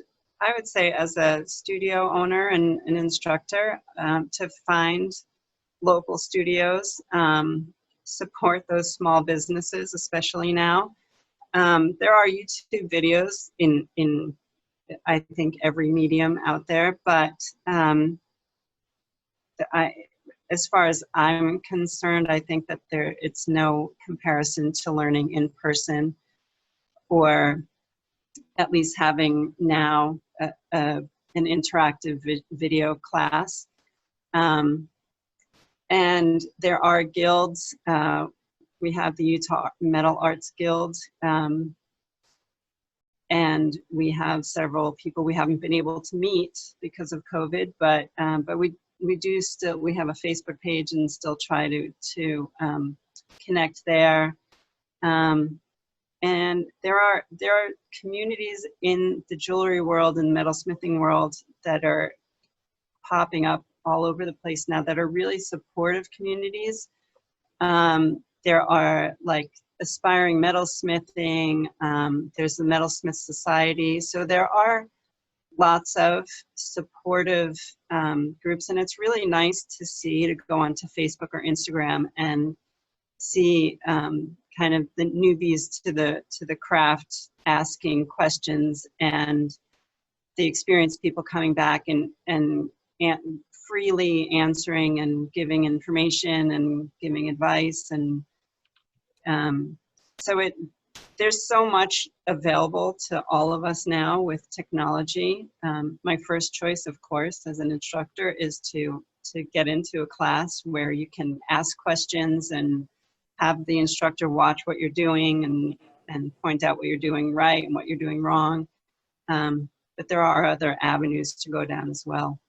say, as a studio owner and an instructor, to find local studios, support those small businesses, especially now. There are YouTube videos in I think every medium out there, but as far as I'm concerned, I think that it's no comparison to learning in person, or at least having now an interactive video class. And there are guilds. We have the Utah Metal Arts Guild, and we have several people we haven't been able to meet because of COVID, but we do still, we have a Facebook page and still try to connect there. And there are communities in the jewelry world and metalsmithing world that are popping up all over the place now that are really supportive communities. There are like aspiring metalsmithing, there's the Metalsmith Society. So there are lots of supportive groups, and it's really nice to go onto Facebook or Instagram and see kind of the newbies to the craft asking questions, and the experienced people coming back and freely answering and giving information and giving advice. And So there's so much available to all of us now with technology. My first choice, of course, as an instructor is to get into a class where you can ask questions and have the instructor watch what you're doing and point out what you're doing right and what you're doing wrong. But there are other avenues to go down as well.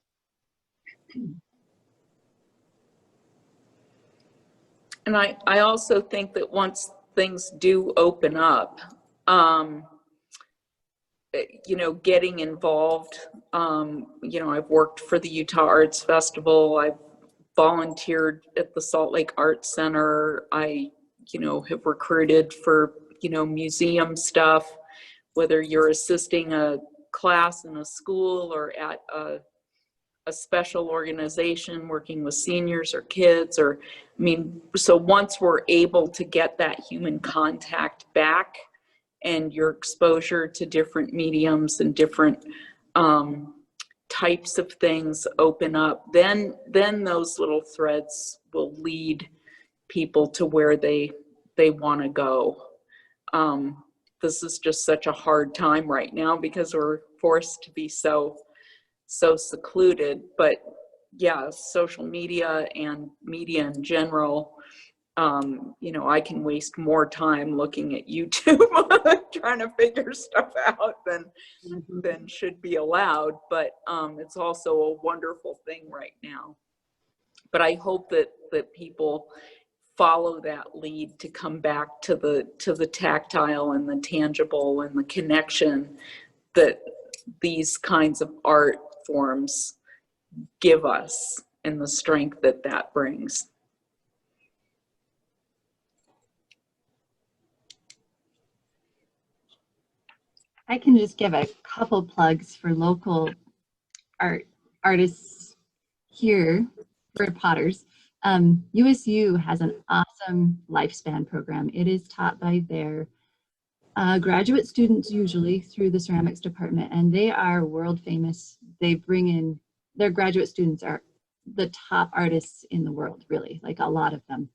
And I also think that once things do open up, you know, getting involved, you know, I've worked for the Utah Arts Festival. I've volunteered at the Salt Lake Arts Center. I, you know, have recruited for, you know, museum stuff, whether you're assisting a class in a school or at a special organization working with seniors or kids, or, I mean, so once we're able to get that human contact back and your exposure to different mediums and different types of things open up, then those little threads will lead people to where they want to go. This is just such a hard time right now because we're forced to be so secluded, but yeah, social media and media in general, you know, I can waste more time looking at YouTube trying to figure stuff out than should be allowed, but it's also a wonderful thing right now. But I hope that people follow that lead to come back to the tactile and the tangible and the connection that these kinds of art forms give us and the strength that brings. I can just give a couple plugs for local artists here for potters. USU has an awesome lifespan program. It is taught by their graduate students usually through the ceramics department, and they are world famous. They bring in, their graduate students are the top artists in the world, really, like a lot of them.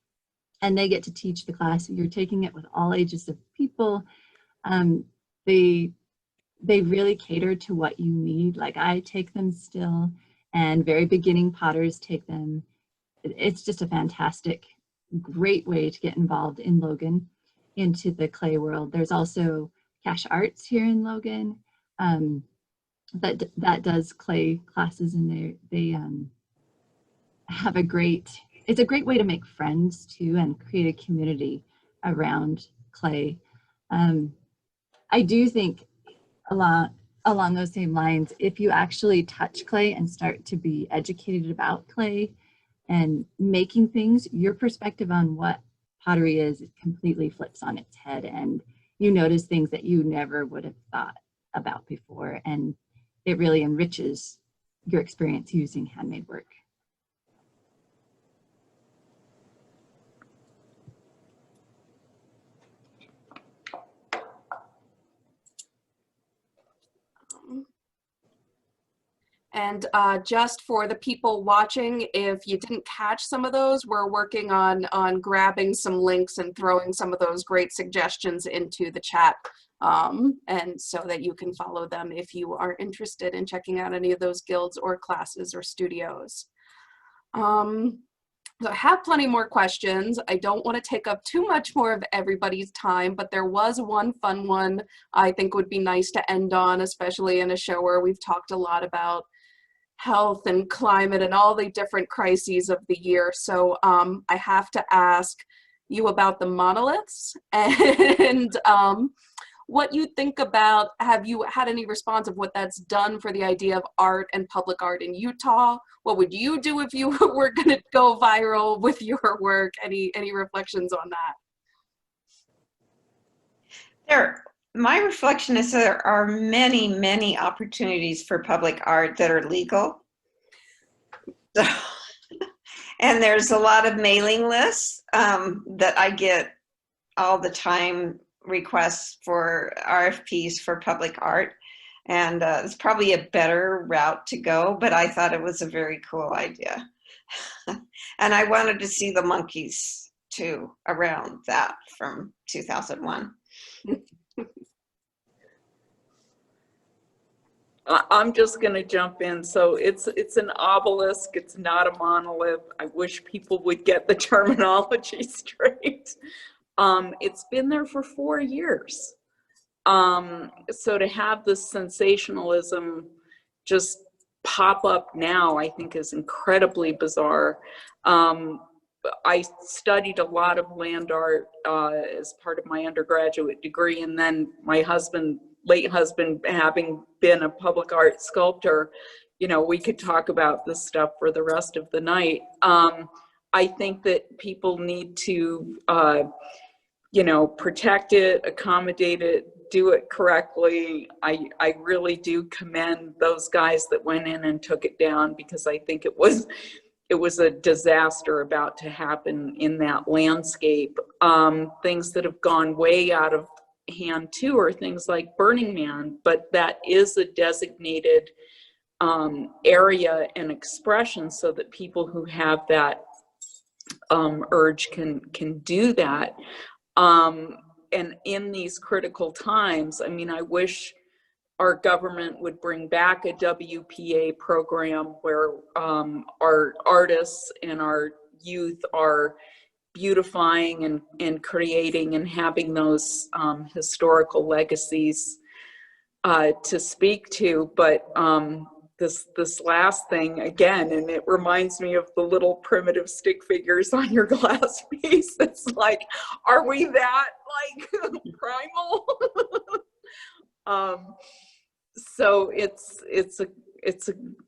And they get to teach the class. You're taking it with all ages of people. They really cater to what you need. Like I take them still, and very beginning potters take them. It's just a fantastic, great way to get involved in Logan, into the clay world. There's also Cash Arts here in Logan that does clay classes, and they have it's a great way to make friends too and create a community around clay. I do think along those same lines, if you actually touch clay and start to be educated about clay and making things, your perspective on what pottery is completely flips on its head, and you notice things that you never would have thought about before, and it really enriches your experience using handmade work. And just for the people watching, if you didn't catch some of those, we're working on grabbing some links and throwing some of those great suggestions into the chat, and so that you can follow them if you are interested in checking out any of those guilds or classes or studios. So I have plenty more questions. I don't want to take up too much more of everybody's time, but there was one fun one I think would be nice to end on, especially in a show where we've talked a lot about health and climate and all the different crises of the year. So I have to ask you about the monoliths and what you think about, have you had any response of what that's done for the idea of art and public art in Utah? What would you do if you were going to go viral with your work? Any reflections on that? My reflection is there are many, many opportunities for public art that are legal. So, and there's a lot of mailing lists that I get all the time, requests for RFPs for public art. And it's probably a better route to go, but I thought it was a very cool idea. And I wanted to see the monkeys to around that from 2001. I'm just going to jump in. So it's an obelisk. It's not a monolith. I wish people would get the terminology straight. It's been there for 4 years. So to have this sensationalism just pop up now, I think is incredibly bizarre. I studied a lot of land art as part of my undergraduate degree, and then my late husband, having been a public art sculptor, you know, we could talk about this stuff for the rest of the night. I think that people need to, you know, protect it, accommodate it, do it correctly. I really do commend those guys that went in and took it down, because I think it was a disaster about to happen in that landscape. Things that have gone way out of hand too are things like Burning Man, but that is a designated area and expression so that people who have that urge can do that. And in these critical times, I mean, I wish our government would bring back a WPA program where our artists and our youth are beautifying and creating and having those historical legacies to speak to. But this last thing again, and it reminds me of the little primitive stick figures on your glass piece. It's like, are we that like primal? So it's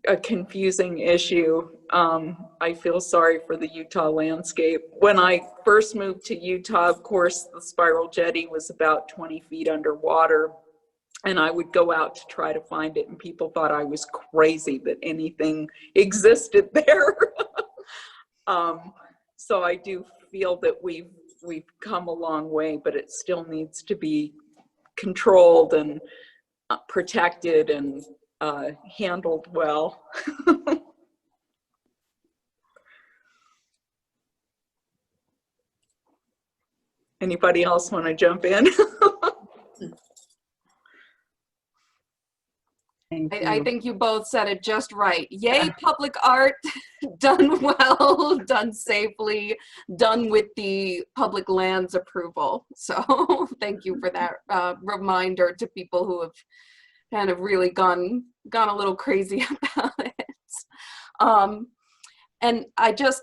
a confusing issue. I feel sorry for the Utah landscape. When I first moved to Utah, of course, the spiral jetty was about 20 feet underwater, and I would go out to try to find it, and people thought I was crazy that anything existed there. So I do feel that we've come a long way, but it still needs to be controlled and protected and handled well. Anybody else want to jump in? I think you both said it just right. Yay, public art, done well, done safely, done with the public lands approval. So thank you for that reminder to people who have kind of really gone a little crazy about it. And I just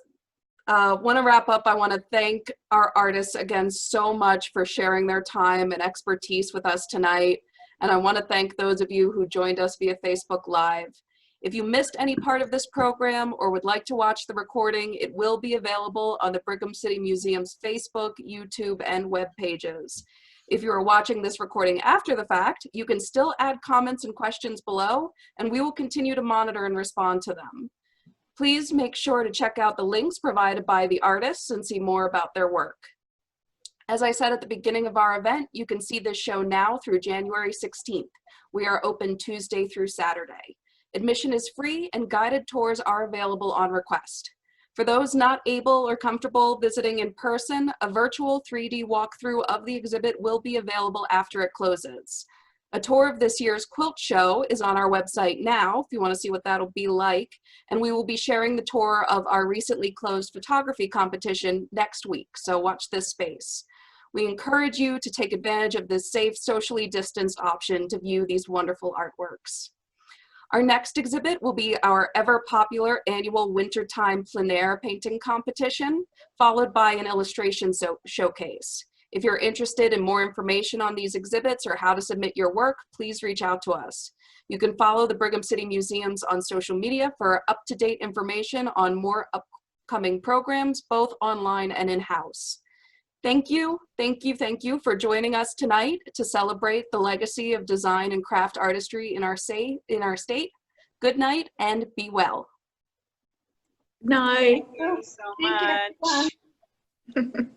want to wrap up. I want to thank our artists again so much for sharing their time and expertise with us tonight. And I want to thank those of you who joined us via Facebook Live. If you missed any part of this program or would like to watch the recording, it will be available on the Brigham City Museum's Facebook, YouTube, and web pages. If you are watching this recording after the fact, you can still add comments and questions below, and we will continue to monitor and respond to them. Please make sure to check out the links provided by the artists and see more about their work. As I said at the beginning of our event, you can see this show now through January 16th. We are open Tuesday through Saturday. Admission is free and guided tours are available on request. For those not able or comfortable visiting in person, a virtual 3D walkthrough of the exhibit will be available after it closes. A tour of this year's quilt show is on our website now, if you want to see what that'll be like, and we will be sharing the tour of our recently closed photography competition next week, so watch this space. We encourage you to take advantage of this safe, socially distanced option to view these wonderful artworks. Our next exhibit will be our ever popular annual wintertime plein air painting competition, followed by an illustration showcase. If you're interested in more information on these exhibits or how to submit your work, please reach out to us. You can follow the Brigham City Museums on social media for up-to-date information on more upcoming programs, both online and in-house. Thank you for joining us tonight to celebrate the legacy of design and craft artistry in our state. Good night and be well. Night. Thank you so much.